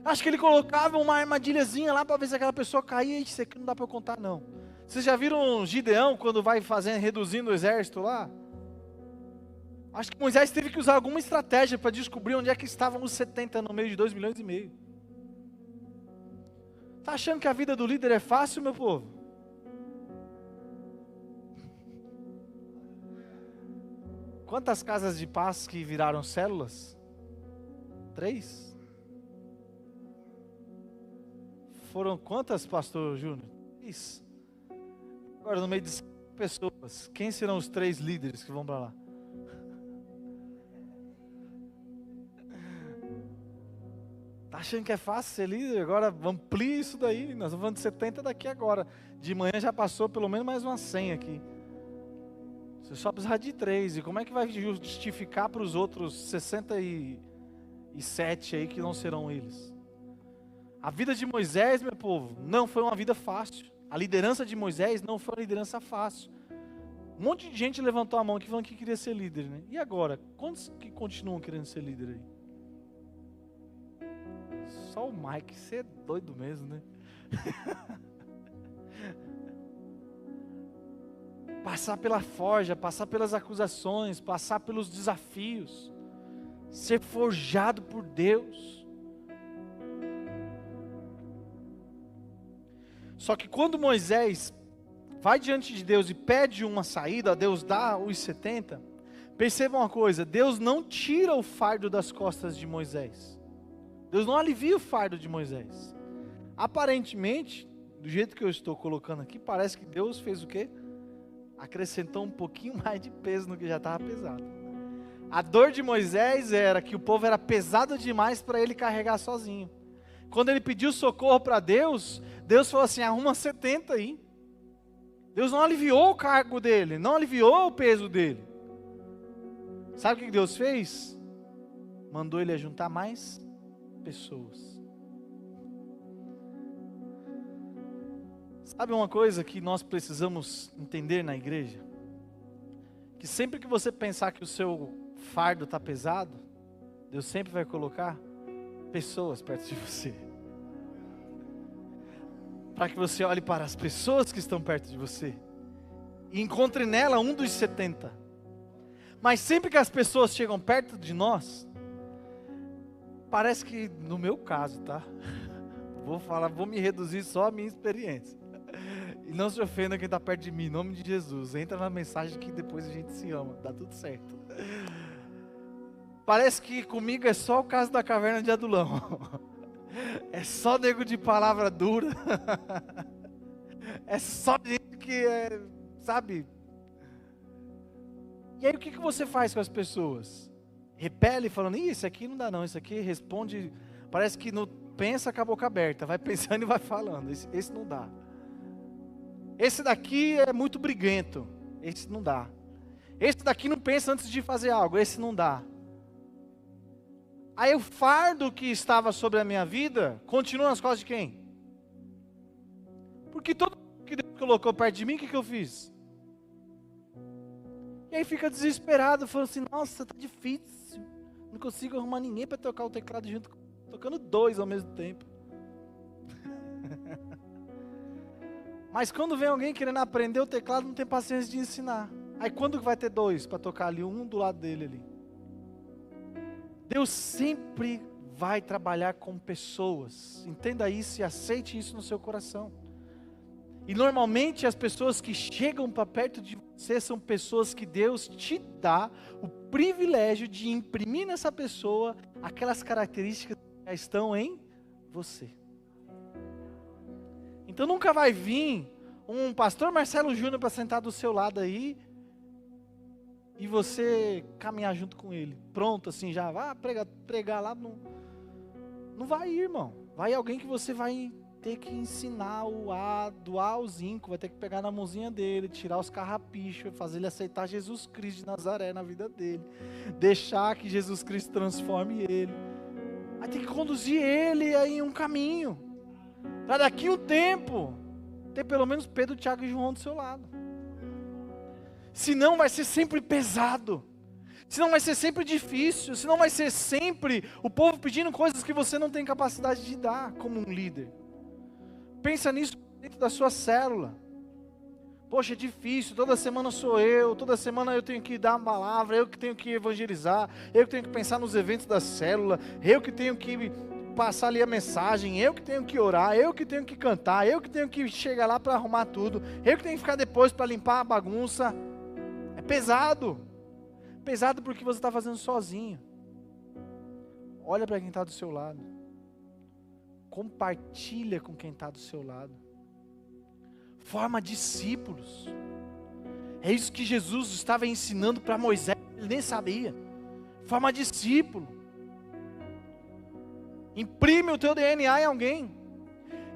Acho que ele colocava uma armadilhazinha lá para ver se aquela pessoa caía. Isso aqui não dá para eu contar não. Vocês já viram Gideão quando vai reduzindo o exército lá? Acho que Moisés teve que usar alguma estratégia para descobrir onde é que estavam os 70 no meio de 2,5 milhões. Está achando que a vida do líder é fácil, meu povo? Quantas casas de paz que viraram células? 3? Foram quantas, pastor Júnior? 3. Agora, no meio de 5 pessoas, quem serão os 3 líderes que vão para lá? achando que é fácil ser líder, agora amplia isso daí, nós vamos falando de 70 daqui agora, de manhã já passou pelo menos mais umas 100 aqui, você só precisa de 3, e como é que vai justificar para os outros 67 aí que não serão eles? A vida de Moisés, meu povo, não foi uma vida fácil, a liderança de Moisés não foi uma liderança fácil. Um monte de gente levantou a mão aqui falando que queria ser líder, né? E agora? Quantos que continuam querendo ser líder aí? Só o Mike, você é doido mesmo, né? Passar pela forja, passar pelas acusações, passar pelos desafios, ser forjado por Deus. Só que quando Moisés vai diante de Deus e pede uma saída, Deus dá os 70, percebam uma coisa, Deus não tira o fardo das costas de Moisés. Deus não alivia o fardo de Moisés. Aparentemente, do jeito que eu estou colocando aqui, parece que Deus fez o quê? Acrescentou um pouquinho mais de peso no que já estava pesado. A dor de Moisés era que o povo era pesado demais para ele carregar sozinho. Quando ele pediu socorro para Deus, Deus falou assim, arruma 70 aí. Deus não aliviou o cargo dele, não aliviou o peso dele. Sabe o que Deus fez? Mandou ele juntar mais pessoas. Sabe uma coisa que nós precisamos entender na igreja? Que sempre que você pensar que o seu fardo está pesado, Deus sempre vai colocar pessoas perto de você. Para que você olhe para as pessoas que estão perto de você e encontre nela um dos 70. Mas sempre que as pessoas chegam perto de nós, parece que, no meu caso, tá? Vou me reduzir só à minha experiência. E não se ofenda quem está perto de mim, em nome de Jesus. Entra na mensagem que depois a gente se ama, dá tudo certo. Parece que comigo é só o caso da caverna de Adulão. É só nego de palavra dura. É só gente que é, sabe? E aí o que você faz com as pessoas? Repele falando, isso aqui não dá não, isso aqui responde, parece que não pensa com a boca aberta, vai pensando e vai falando, esse não dá. Esse daqui é muito briguento, esse não dá. Esse daqui não pensa antes de fazer algo, esse não dá. Aí o fardo que estava sobre a minha vida, continua nas costas de quem? Porque todo mundo que Deus colocou perto de mim, o que eu fiz? E aí fica desesperado, falando assim, nossa, tá difícil, não consigo arrumar ninguém para tocar o teclado junto, tocando 2 ao mesmo tempo. Mas quando vem alguém querendo aprender o teclado, não tem paciência de ensinar. Aí quando vai ter 2 para tocar ali, um do lado dele ali? Deus sempre vai trabalhar com pessoas, entenda isso e aceite isso no seu coração. E normalmente as pessoas que chegam para perto de você são pessoas que Deus te dá o privilégio de imprimir nessa pessoa aquelas características que já estão em você. Então nunca vai vir um pastor Marcelo Júnior para sentar do seu lado aí e você caminhar junto com ele. Pronto, assim, já vai pregar lá. Não vai ir, irmão. Vai alguém que você vai ter que ensinar do A ao Zinco, vai ter que pegar na mãozinha dele, tirar os carrapichos, fazer ele aceitar Jesus Cristo de Nazaré na vida dele, deixar que Jesus Cristo transforme ele. Vai ter que conduzir ele aí em um caminho, para daqui um tempo, ter pelo menos Pedro, Tiago e João do seu lado. Senão vai ser sempre pesado, senão vai ser sempre difícil, senão vai ser sempre o povo pedindo coisas que você não tem capacidade de dar como um líder. Pensa nisso dentro da sua célula. Poxa, é difícil, toda semana sou eu, toda semana eu tenho que dar uma palavra, eu que tenho que evangelizar, eu que tenho que pensar nos eventos da célula, eu que tenho que passar ali a mensagem, eu que tenho que orar, eu que tenho que cantar, eu que tenho que chegar lá para arrumar tudo, eu que tenho que ficar depois para limpar a bagunça. É pesado. Pesado porque você está fazendo sozinho. Olha para quem está do seu lado. Compartilha com quem está do seu lado. Forma discípulos. É isso que Jesus estava ensinando para Moisés, ele nem sabia. Forma discípulo. Imprime o teu DNA em alguém.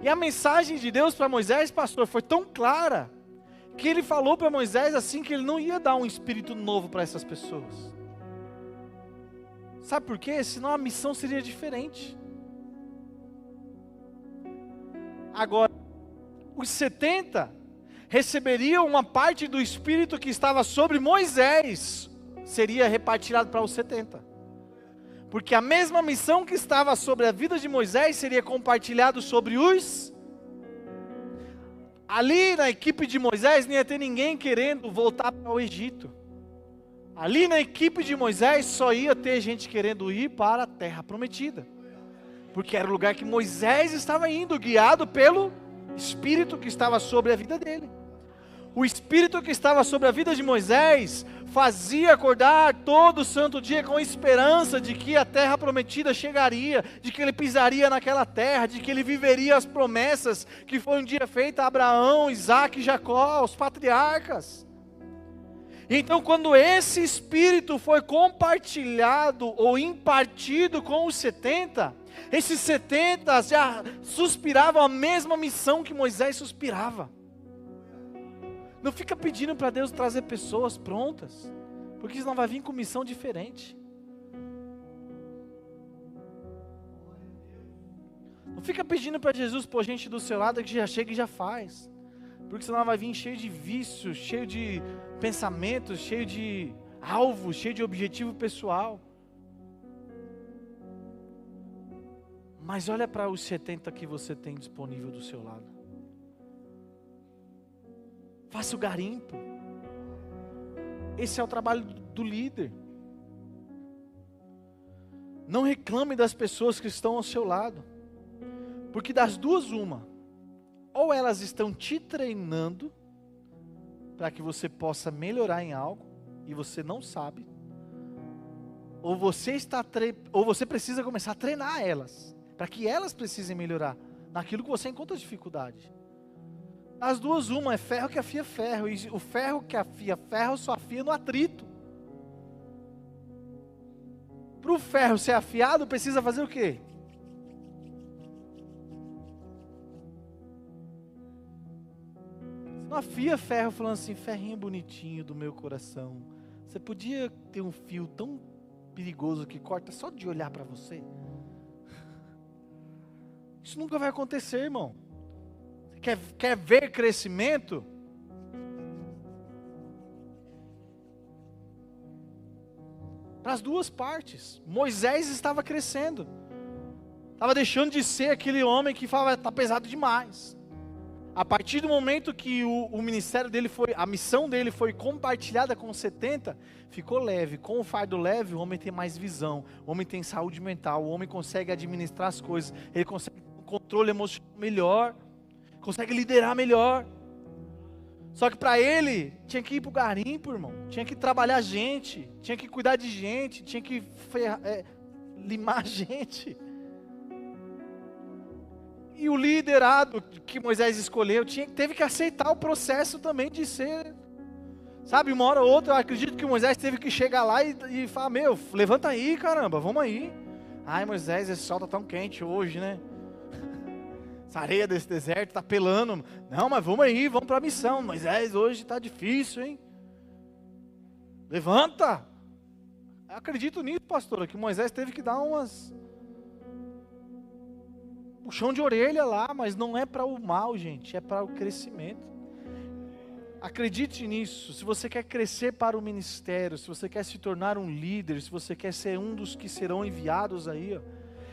E a mensagem de Deus para Moisés, pastor, foi tão clara, que ele falou para Moisés assim, que ele não ia dar um espírito novo para essas pessoas. Sabe por quê? Senão a missão seria diferente. Agora, os 70 receberiam uma parte do espírito que estava sobre Moisés, seria repartilhado para os 70. Porque a mesma missão que estava sobre a vida de Moisés seria compartilhado sobre os... Ali na equipe de Moisés não ia ter ninguém querendo voltar para o Egito. Ali na equipe de Moisés só ia ter gente querendo ir para a terra prometida. Porque era o lugar que Moisés estava indo, guiado pelo Espírito que estava sobre a vida dele. O Espírito que estava sobre a vida de Moisés fazia acordar todo santo dia com a esperança de que a terra prometida chegaria, de que ele pisaria naquela terra, de que ele viveria as promessas que foi um dia feita a Abraão, Isaac e Jacó, os patriarcas. Então, quando esse Espírito foi compartilhado ou impartido com os 70, esses 70 já suspiravam a mesma missão que Moisés suspirava. Não fica pedindo para Deus trazer pessoas prontas, porque senão vai vir com missão diferente. Não fica pedindo para Jesus pôr gente do seu lado que já chega e já faz, porque senão vai vir cheio de vícios, cheio de pensamentos, cheio de alvos, cheio de objetivo pessoal. Mas olha para os 70 que você tem disponível do seu lado. Faça o garimpo. Esse é o trabalho do líder. Não reclame das pessoas que estão ao seu lado. Porque das duas uma. Ou elas estão te treinando para que você possa melhorar em algo e você não sabe. Ou você precisa começar a treinar elas, para que elas precisem melhorar naquilo que você encontra dificuldade. As duas uma, é ferro que afia ferro, e o ferro que afia ferro só afia no atrito. Para o ferro ser afiado, precisa fazer o quê? Você não afia ferro falando assim, ferrinho bonitinho do meu coração. Você podia ter um fio tão perigoso que corta só de olhar para você? Isso nunca vai acontecer, irmão. Quer ver crescimento? Para as duas partes. Moisés estava crescendo. Estava deixando de ser aquele homem que falava, está pesado demais. A partir do momento que o ministério dele a missão dele foi compartilhada com 70, ficou leve. Com o fardo leve, o homem tem mais visão. O homem tem saúde mental. O homem consegue administrar as coisas. Ele consegue ter um controle emocional melhor. Consegue liderar melhor. Só que para ele, tinha que ir para o garimpo, irmão. Tinha que trabalhar gente. Tinha que cuidar de gente. Tinha que limar gente. E o liderado que Moisés escolheu, teve que aceitar o processo também de ser. Sabe, uma hora ou outra, eu acredito que Moisés teve que chegar lá e falar, levanta aí, caramba, vamos aí. Ai, Moisés, esse sol está tão quente hoje, né? Essa areia desse deserto está pelando. Não, mas vamos aí, vamos para a missão. Moisés, hoje está difícil, hein? Levanta. Eu acredito nisso, pastora, que Moisés teve que dar puxão de orelha lá, mas não é para o mal, gente, é para o crescimento. Acredite nisso. Se você quer crescer para o ministério, se você quer se tornar um líder, se você quer ser um dos que serão enviados aí,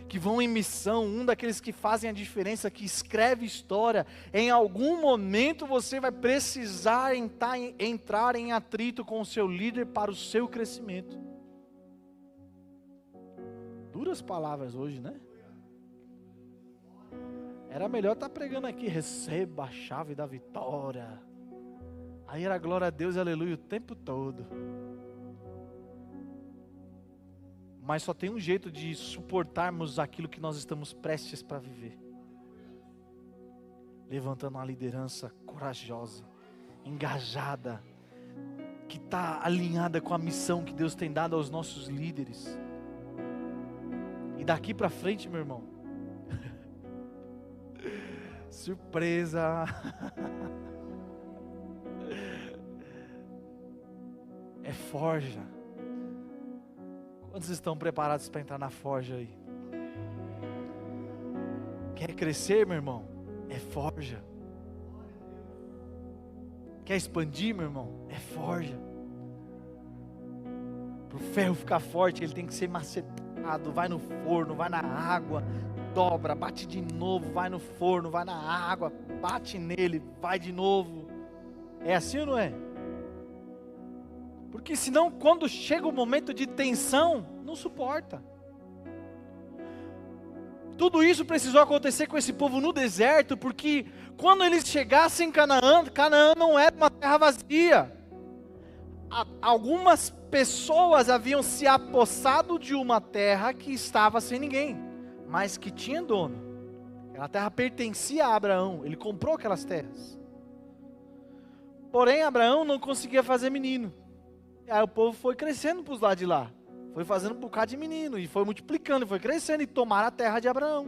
que vão em missão, um daqueles que fazem a diferença, que escreve história, em algum momento você vai precisar entrar em atrito com o seu líder para o seu crescimento. Duras palavras hoje, né? Era melhor estar pregando aqui, receba a chave da vitória. Aí era glória a Deus, aleluia, o tempo todo. Mas só tem um jeito de suportarmos aquilo que nós estamos prestes para viver. Levantando uma liderança corajosa, engajada, que está alinhada com a missão que Deus tem dado aos nossos líderes. E daqui para frente, meu irmão, Surpresa. É forja. Quantos estão preparados para entrar na forja aí? Quer crescer, meu irmão? É forja. Quer expandir, meu irmão? É forja. Para o ferro ficar forte, ele tem que ser macetado. Vai no forno, vai na água, dobra, bate de novo, vai no forno, vai na água, bate nele, vai de novo. É assim ou não é? Porque senão, quando chega o momento de tensão, não suporta. Tudo isso precisou acontecer com esse povo no deserto, porque quando eles chegassem em Canaã, Canaã não era uma terra vazia. Algumas pessoas haviam se apossado de uma terra que estava sem ninguém, mas que tinha dono. Aquela terra pertencia a Abraão, ele comprou aquelas terras. Porém, Abraão não conseguia fazer menino. Aí o povo foi crescendo para os lados de lá. Foi fazendo um bocado de menino, e foi multiplicando, e foi crescendo, e tomaram a terra de Abraão.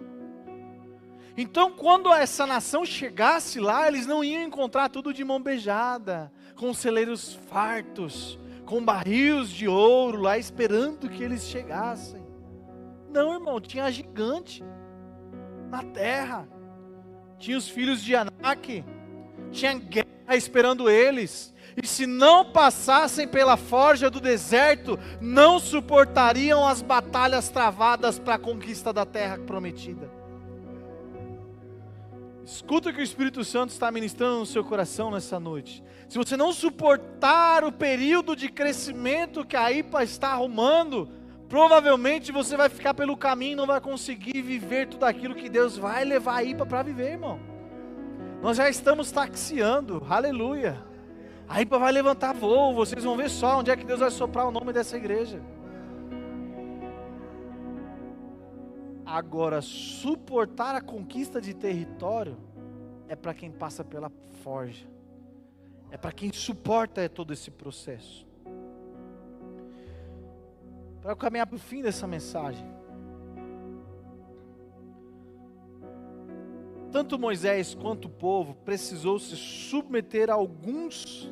Então, quando essa nação chegasse lá, eles não iam encontrar tudo de mão beijada, com celeiros fartos, com barris de ouro lá, esperando que eles chegassem. Não, irmão, tinha gigante na terra. Tinha os filhos de Anak, tinha guerra esperando eles. E se não passassem pela forja do deserto, não suportariam as batalhas travadas para a conquista da terra prometida. Escuta o que o Espírito Santo está ministrando no seu coração nessa noite. Se você não suportar o período de crescimento que a IPA está arrumando, provavelmente você vai ficar pelo caminho e não vai conseguir viver tudo aquilo que Deus vai levar a IPA para viver, irmão. Nós já estamos taxiando, aleluia. A IPA vai levantar voo, vocês vão ver só onde é que Deus vai soprar o nome dessa igreja. Agora, suportar a conquista de território é para quem passa pela forja. É para quem suporta todo esse processo. Para eu caminhar para o fim dessa mensagem. Tanto Moisés quanto o povo precisou se submeter a alguns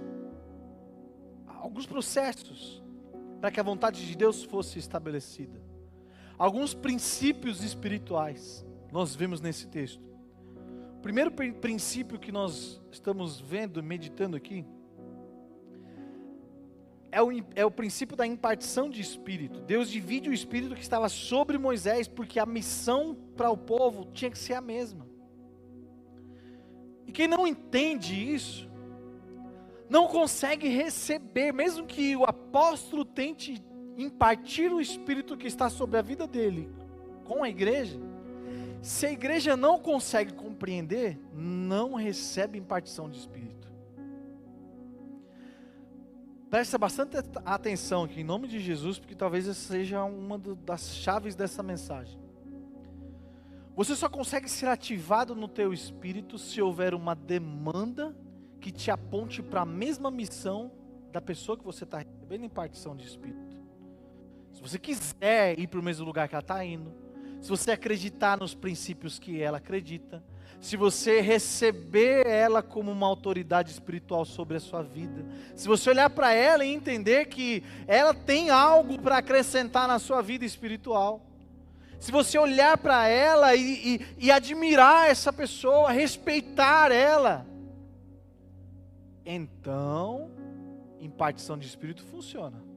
processos para que a vontade de Deus fosse estabelecida. Alguns princípios espirituais nós vemos nesse texto. O primeiro princípio que nós estamos vendo, meditando aqui, é o princípio da impartição de espírito. Deus divide o espírito que estava sobre Moisés, porque a missão para o povo tinha que ser a mesma. E quem não entende isso, não consegue receber, mesmo que o apóstolo tente impartir o Espírito que está sobre a vida dele, com a igreja, se a igreja não consegue compreender, não recebe impartição de Espírito. Presta bastante atenção aqui, em nome de Jesus, porque talvez essa seja uma das chaves dessa mensagem. Você só consegue ser ativado no teu espírito se houver uma demanda que te aponte para a mesma missão da pessoa que você está recebendo impartição de espírito. Se você quiser ir para o mesmo lugar que ela está indo, se você acreditar nos princípios que ela acredita, se você receber ela como uma autoridade espiritual sobre a sua vida, se você olhar para ela e entender que ela tem algo para acrescentar na sua vida espiritual, se você olhar para ela e admirar essa pessoa, respeitar ela, então, impartição de espírito funciona.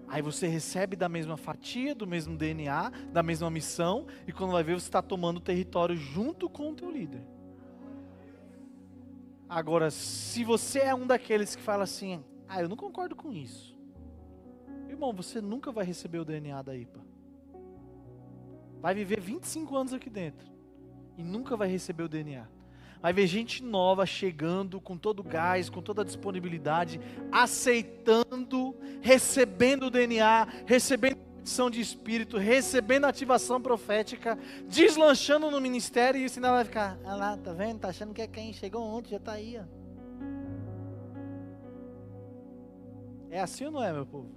Aí você recebe da mesma fatia, do mesmo DNA, da mesma missão, e quando vai ver você está tomando território junto com o teu líder. Agora, se você é um daqueles que fala assim, eu não concordo com isso. Irmão, você nunca vai receber o DNA da IPA. Vai viver 25 anos aqui dentro e nunca vai receber o DNA. Vai ver gente nova chegando com todo o gás, com toda a disponibilidade, aceitando, recebendo o DNA, recebendo a ativação de espírito, recebendo a ativação profética, deslanchando no ministério, e o sinal vai ficar, olha lá, tá vendo? Tá achando que é quem chegou ontem, já tá aí, ó. É assim ou não é, meu povo?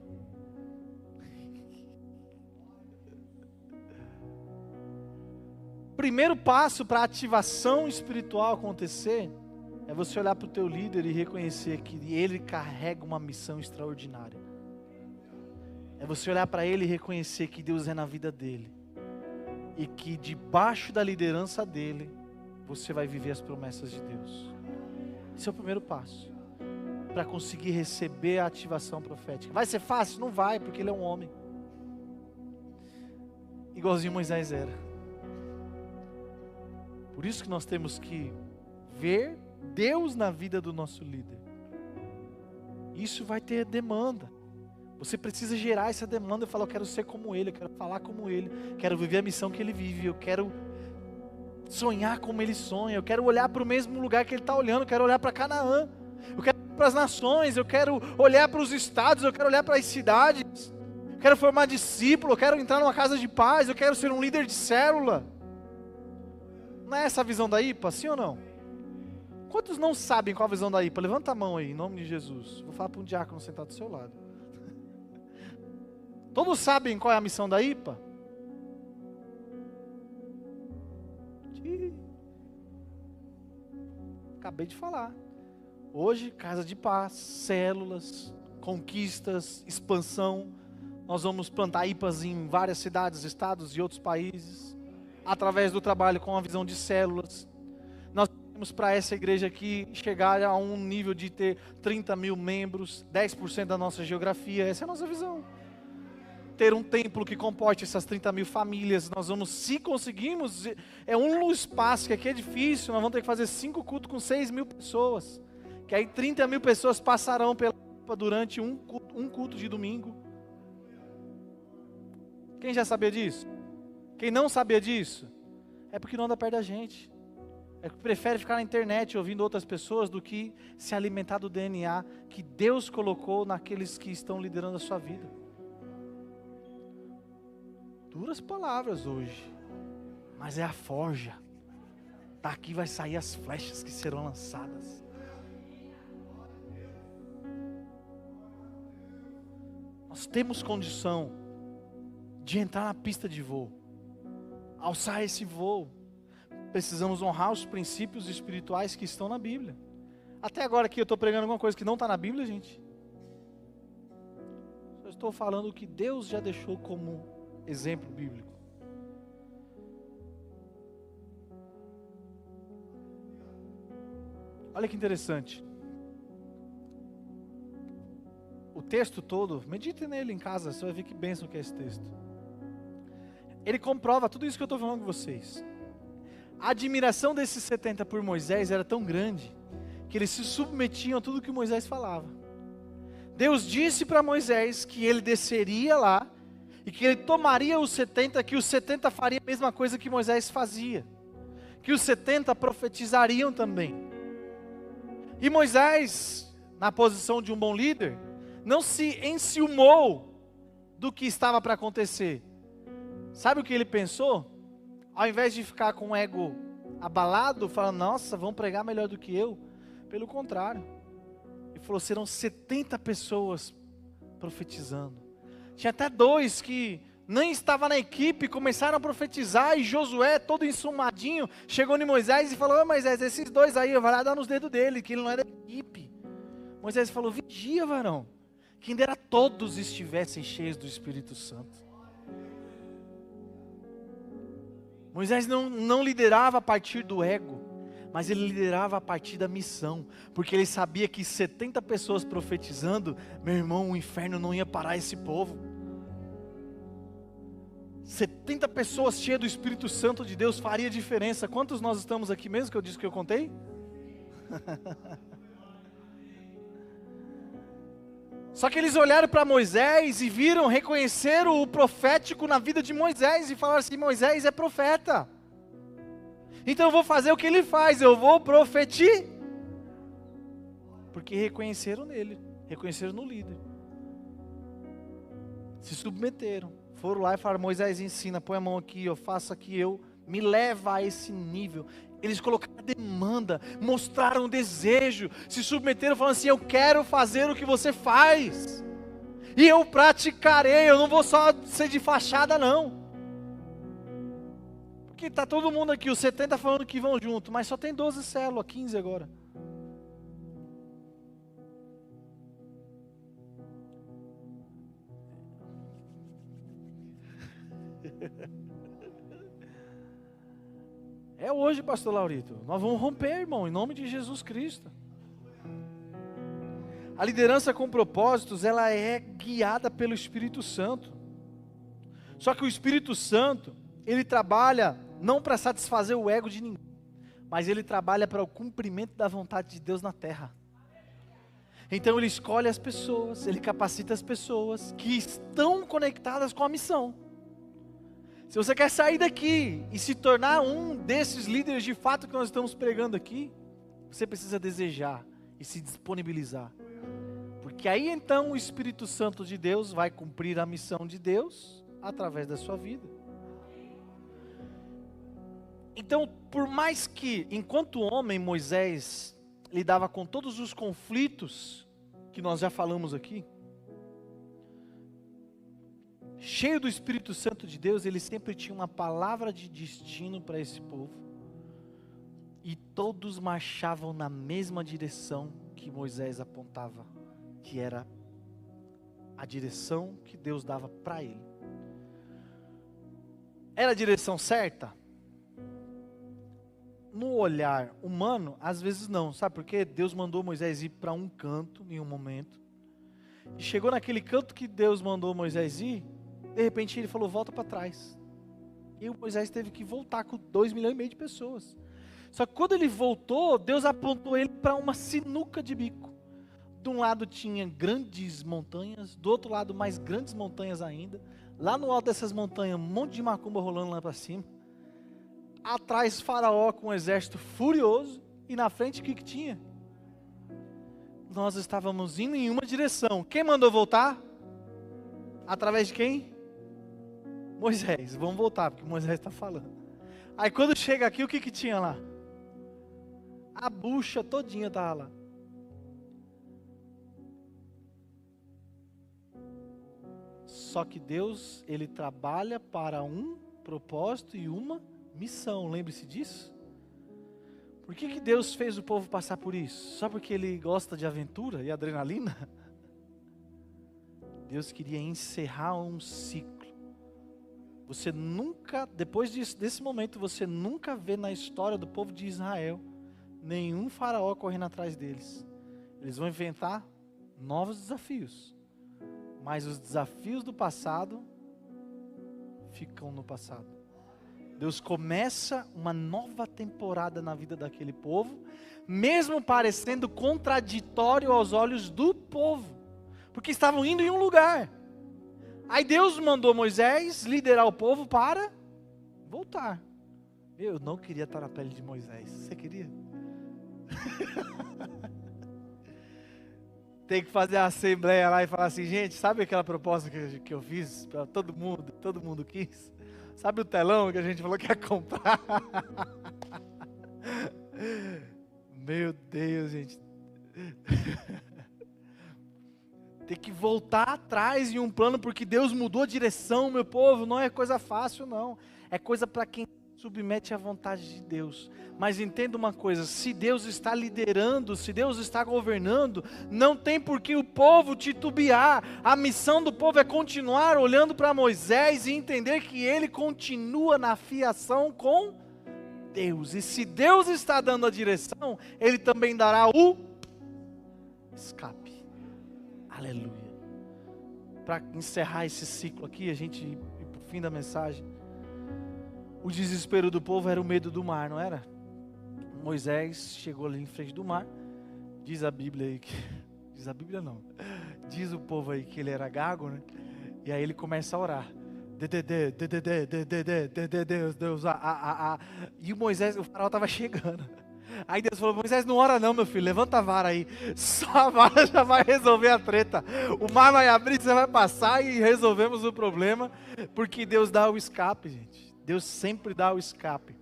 primeiro passo para a ativação espiritual acontecer é você olhar para o teu líder e reconhecer que ele carrega uma missão extraordinária. É você olhar para ele e reconhecer que Deus é na vida dele. E que debaixo da liderança dele, você vai viver as promessas de Deus. Esse é o primeiro passo para conseguir receber a ativação profética. Vai ser fácil? Não vai, porque ele é um homem. Igualzinho Moisés era. Por isso que nós temos que ver Deus na vida do nosso líder. Isso vai ter demanda. Você precisa gerar essa demanda e falar: eu quero ser como ele, eu quero falar como ele, quero viver a missão que ele vive, eu quero sonhar como ele sonha, eu quero olhar para o mesmo lugar que ele está olhando, eu quero olhar para Canaã, eu quero olhar para as nações, eu quero olhar para os estados, eu quero olhar para as cidades, eu quero formar discípulo, eu quero entrar numa casa de paz, eu quero ser um líder de célula. Não é essa a visão da IPA, sim ou não? Quantos não sabem qual a visão da IPA? Levanta a mão aí, em nome de Jesus. Vou falar para um diácono sentado do seu lado. Todos sabem qual é a missão da IPA? Acabei de falar. Hoje, casa de paz, células, conquistas, expansão. Nós vamos plantar IPAs em várias cidades, estados e outros países. Através do trabalho com a visão de células. Nós temos para essa igreja aqui chegar a um nível de ter 30 mil membros, 10% da nossa geografia. Essa é a nossa visão. Ter um templo que comporte essas 30 mil famílias. Nós vamos, se conseguirmos, é um espaço que aqui é difícil, nós vamos ter que fazer 5 cultos com 6 mil pessoas. Que aí 30 mil pessoas passarão durante um culto de domingo. Quem já sabia disso? Quem não sabia disso? É porque não anda perto da gente. É que prefere ficar na internet ouvindo outras pessoas do que se alimentar do DNA que Deus colocou naqueles que estão liderando a sua vida. Duras palavras hoje, mas é a forja. Daqui vai sair as flechas que serão lançadas. Nós temos condição de entrar na pista de voo, alçar esse voo. Precisamos honrar os princípios espirituais que estão na Bíblia. Até agora aqui eu estou pregando alguma coisa que não está na Bíblia, gente. Eu estou falando o que Deus já deixou como exemplo bíblico. Olha que interessante. O texto todo, medite nele em casa, você vai ver que bênção que é esse texto. Ele comprova tudo isso que eu estou falando com vocês. A admiração desses 70 por Moisés era tão grande, que eles se submetiam a tudo que Moisés falava. Deus disse para Moisés que ele desceria lá, e que ele tomaria os 70, que os 70 fariam a mesma coisa que Moisés fazia. Que os 70 profetizariam também. E Moisés, na posição de um bom líder, não se enciumou do que estava para acontecer. Sabe o que ele pensou? Ao invés de ficar com o ego abalado, falando: nossa, vão pregar melhor do que eu. Pelo contrário. Ele falou: serão 70 pessoas profetizando. Tinha até 2 que nem estavam na equipe, começaram a profetizar, e Josué, todo ensumadinho, chegou em Moisés e falou: ô Moisés, esses 2 aí, vai lá dar nos dedos dele, que ele não é da equipe. Moisés falou: vigia, varão, quem dera todos estivessem cheios do Espírito Santo. Moisés não liderava a partir do ego, mas ele liderava a partir da missão, porque ele sabia que 70 pessoas profetizando, meu irmão, o inferno não ia parar esse povo. 70 pessoas cheias do Espírito Santo de Deus faria diferença. Quantos nós estamos aqui mesmo, que eu disse que eu contei? Só que eles olharam para Moisés e viram, reconheceram o profético na vida de Moisés e falaram assim: Moisés é profeta, então eu vou fazer o que ele faz, eu vou profetizar. Porque reconheceram nele, reconheceram no líder. Se submeteram, foram lá e falaram: Moisés, ensina, põe a mão aqui, eu faço aqui, eu me leva a esse nível. Eles colocaram a demanda, mostraram o desejo, se submeteram falando assim: eu quero fazer o que você faz, e eu praticarei, eu não vou só ser de fachada não. Porque Porque está todo mundo aqui, os 70 falando que vão junto, mas só tem 12 células, 15 agora. É hoje, pastor Laurito. Nós vamos romper, irmão, em nome de Jesus Cristo. A liderança com propósitos, ela é guiada pelo Espírito Santo. Só que o Espírito Santo, ele trabalha não para satisfazer o ego de ninguém, mas ele trabalha para o cumprimento da vontade de Deus na terra. Então ele escolhe as pessoas, ele capacita as pessoas que estão conectadas com a missão. Se você quer sair daqui e se tornar um desses líderes de fato que nós estamos pregando aqui, você precisa desejar e se disponibilizar. Porque aí então o Espírito Santo de Deus vai cumprir a missão de Deus através da sua vida. Então, por mais que, enquanto homem, Moisés lidava com todos os conflitos que nós já falamos aqui, cheio do Espírito Santo de Deus, ele sempre tinha uma palavra de destino para esse povo. E todos marchavam na mesma direção que Moisés apontava, que era a direção que Deus dava para ele. Era a direção certa? No olhar humano, às vezes não. Sabe por quê? Deus mandou Moisés ir para um canto em um momento. E chegou naquele canto que Deus mandou Moisés ir, de repente ele falou, volta para trás. E o Moisés teve que voltar com 2,5 milhões de pessoas. Só que quando ele voltou, Deus apontou ele para uma sinuca de bico. De um lado tinha grandes montanhas, do outro lado mais grandes montanhas ainda. Lá no alto dessas montanhas, um monte de macumba rolando lá para cima. Atrás Faraó com um exército furioso. E na frente o que tinha? Nós estávamos indo em uma direção. Quem mandou voltar? Através de quem? Moisés. Vamos voltar, porque Moisés está falando. Aí quando chega aqui, o que tinha lá? A bucha todinha estava lá. Só que Deus, ele trabalha para um propósito e uma missão. Lembre-se disso. Por que Deus fez o povo passar por isso? Só porque ele gosta de aventura e adrenalina? Deus queria encerrar um ciclo. Você nunca, depois desse momento, você nunca vê na história do povo de Israel nenhum faraó correndo atrás deles. Eles vão inventar novos desafios. Mas os desafios do passado ficam no passado. Deus começa uma nova temporada na vida daquele povo, mesmo parecendo contraditório aos olhos do povo, porque estavam indo em um lugar. Aí Deus mandou Moisés liderar o povo para voltar. Eu não queria estar na pele de Moisés. Você queria? Tem que fazer a assembleia lá e falar assim, gente, sabe aquela proposta que eu fiz para todo mundo quis? Sabe o telão que a gente falou que ia comprar? Meu Deus, gente. Tem que voltar atrás em um plano, porque Deus mudou a direção, meu povo. Não é coisa fácil, não. É coisa para quem submete à vontade de Deus. Mas entenda uma coisa, se Deus está liderando, se Deus está governando, não tem por que o povo titubear. A missão do povo é continuar olhando para Moisés e entender que ele continua na fiação com Deus. E se Deus está dando a direção, ele também dará o escape. Aleluia. Para encerrar esse ciclo aqui, a gente ir para o fim da mensagem. O desespero do povo era o medo do mar, não era? Moisés chegou ali em frente do mar. Diz a Bíblia aí que... Diz a Bíblia não. Diz o povo aí que ele era gago, né? E aí ele começa a orar. Deus. E o Moisés, o faraó estava chegando. Aí Deus falou, Moisés, não ora não, meu filho, levanta a vara aí. Só a vara já vai resolver a treta. O mar vai abrir, você vai passar e resolvemos o problema. Porque Deus dá o escape, gente. Deus sempre dá o escape.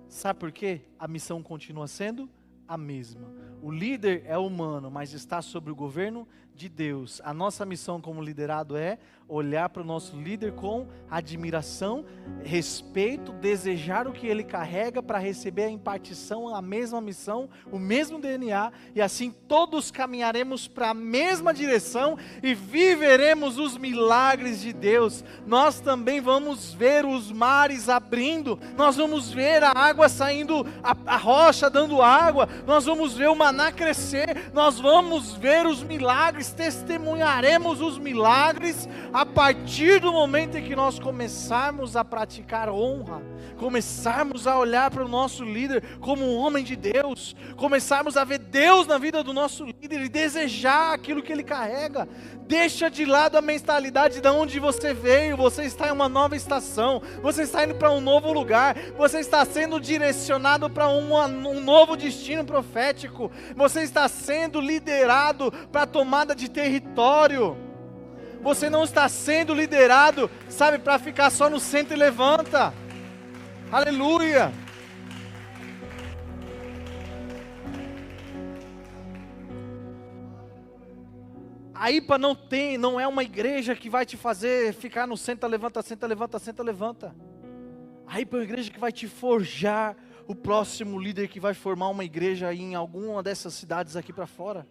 Sabe por quê? A missão continua sendo a mesma. O líder é humano, mas está sob o governo de Deus. A nossa missão como liderado é olhar para o nosso líder com admiração, respeito, desejar o que ele carrega para receber a impartição, a mesma missão, o mesmo DNA, e assim todos caminharemos para a mesma direção e viveremos os milagres de Deus. Nós também vamos ver os mares abrindo, nós vamos ver a água saindo, a rocha dando água, nós vamos ver o maná crescer, nós vamos ver os milagres, testemunharemos os milagres a partir do momento em que nós começarmos a praticar honra, começarmos a olhar para o nosso líder como um homem de Deus, começarmos a ver Deus na vida do nosso líder e desejar aquilo que ele carrega. Deixa de lado a mentalidade de onde você veio. Você está em uma nova estação, você está indo para um novo lugar, você está sendo direcionado para um novo destino profético, você está sendo liderado para a tomada de território. Você não está sendo liderado, sabe, para ficar só no centro e levanta. Aleluia. A IPA não é uma igreja que vai te fazer ficar no centro, levanta, senta, levanta, senta, levanta. A IPA é uma igreja que vai te forjar o próximo líder que vai formar uma igreja em alguma dessas cidades aqui para fora.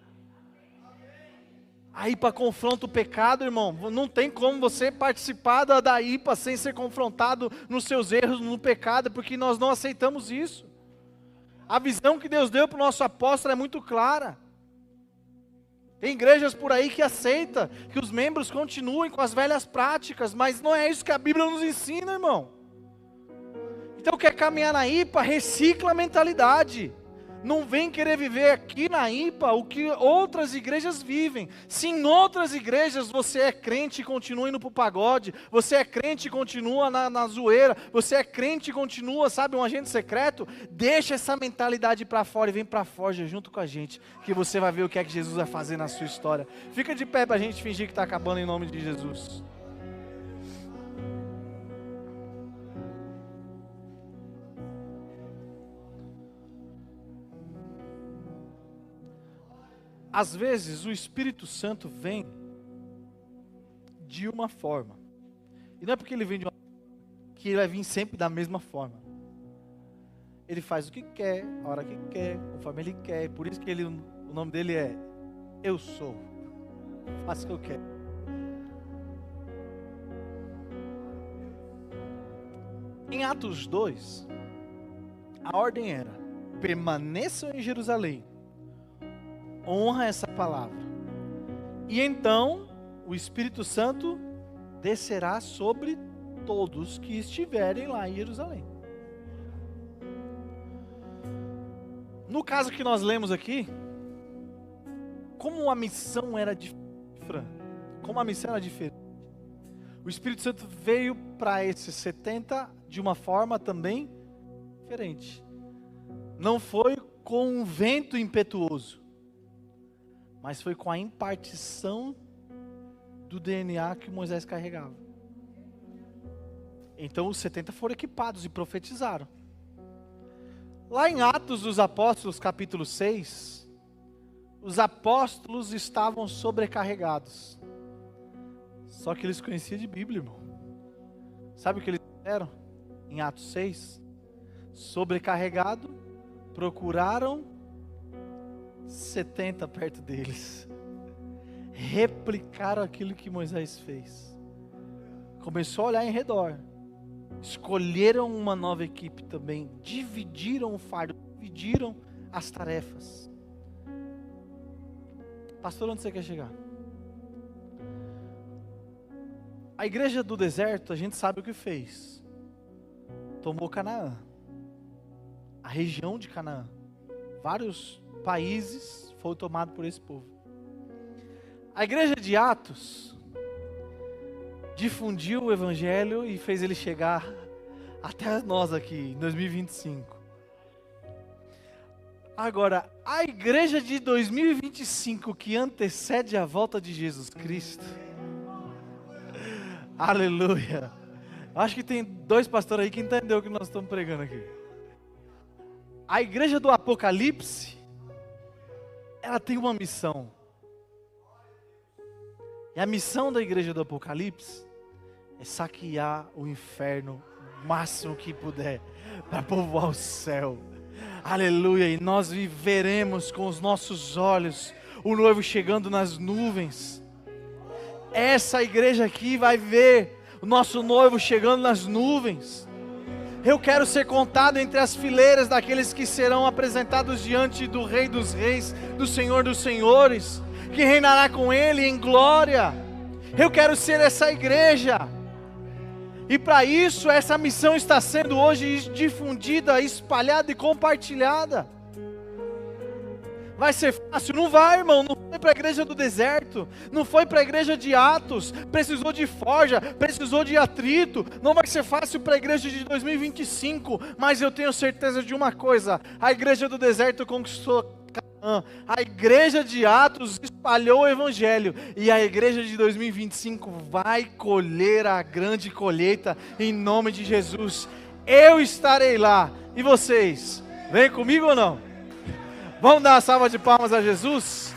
A IPA confronta o pecado, irmão. Não tem como você participar da IPA sem ser confrontado nos seus erros, no pecado, porque nós não aceitamos isso. A visão que Deus deu para o nosso apóstolo é muito clara. Tem igrejas por aí que aceitam que os membros continuem com as velhas práticas, mas não é isso que a Bíblia nos ensina, irmão. Então quer caminhar na IPA, recicla a mentalidade. Não vem querer viver aqui na IPA o que outras igrejas vivem. Se em outras igrejas você é crente e continua indo para o pagode, você é crente e continua na zoeira, você é crente e continua, sabe, um agente secreto, deixa essa mentalidade para fora e vem para Forja junto com a gente, que você vai ver o que é que Jesus vai fazer na sua história. Fica de pé para a gente fingir que está acabando em nome de Jesus. Às vezes o Espírito Santo vem de uma forma. E não é porque ele vem de uma forma que ele vai vir sempre da mesma forma. Ele faz o que quer, a hora que quer, conforme ele quer. Por isso que o nome dele é Eu Sou. Faço o que eu quero. Em Atos 2, a ordem era: permaneçam em Jerusalém. Honra essa palavra. E então o Espírito Santo descerá sobre todos que estiverem lá em Jerusalém. No caso que nós lemos aqui, como a missão era diferente, o Espírito Santo veio para esses 70 de uma forma também diferente. Não foi com um vento impetuoso, mas foi com a impartição do DNA que Moisés carregava. Então os 70 foram equipados e profetizaram. Lá em Atos dos Apóstolos, capítulo 6, os apóstolos estavam sobrecarregados. Só que eles conheciam de Bíblia, irmão. Sabe o que eles fizeram? Em Atos 6, sobrecarregado, procuraram 70 perto deles, replicaram aquilo que Moisés fez. Começou a olhar em redor, escolheram uma nova equipe também, dividiram o fardo, dividiram as tarefas. Pastor, onde você quer chegar? A igreja do deserto, a gente sabe o que fez. Tomou Canaã, a região de Canaã, vários países foi tomado por esse povo. A igreja de Atos difundiu o evangelho e fez ele chegar até nós aqui em 2025. Agora, a igreja de 2025 que antecede a volta de Jesus Cristo, aleluia. Acho que tem 2 pastores aí que entenderam o que nós estamos pregando aqui. A igreja do Apocalipse ela tem uma missão. E a missão da igreja do Apocalipse é saquear o inferno o máximo que puder, para povoar o céu. Aleluia, e nós viveremos com os nossos olhos o noivo chegando nas nuvens. Essa igreja aqui vai ver o nosso noivo chegando nas nuvens. Eu quero ser contado entre as fileiras daqueles que serão apresentados diante do Rei dos Reis, do Senhor dos Senhores, que reinará com Ele em glória. Eu quero ser essa igreja. E para isso, essa missão está sendo hoje difundida, espalhada e compartilhada. Vai ser fácil? Não vai, irmão. Não foi para a igreja do deserto, não foi para a igreja de Atos, precisou de forja, precisou de atrito. Não vai ser fácil para a igreja de 2025, mas eu tenho certeza de uma coisa: a igreja do deserto conquistou Canaã, a igreja de Atos espalhou o evangelho, e a igreja de 2025 vai colher a grande colheita em nome de Jesus. Eu estarei lá, e vocês, vem comigo ou não? Vamos dar uma salva de palmas a Jesus?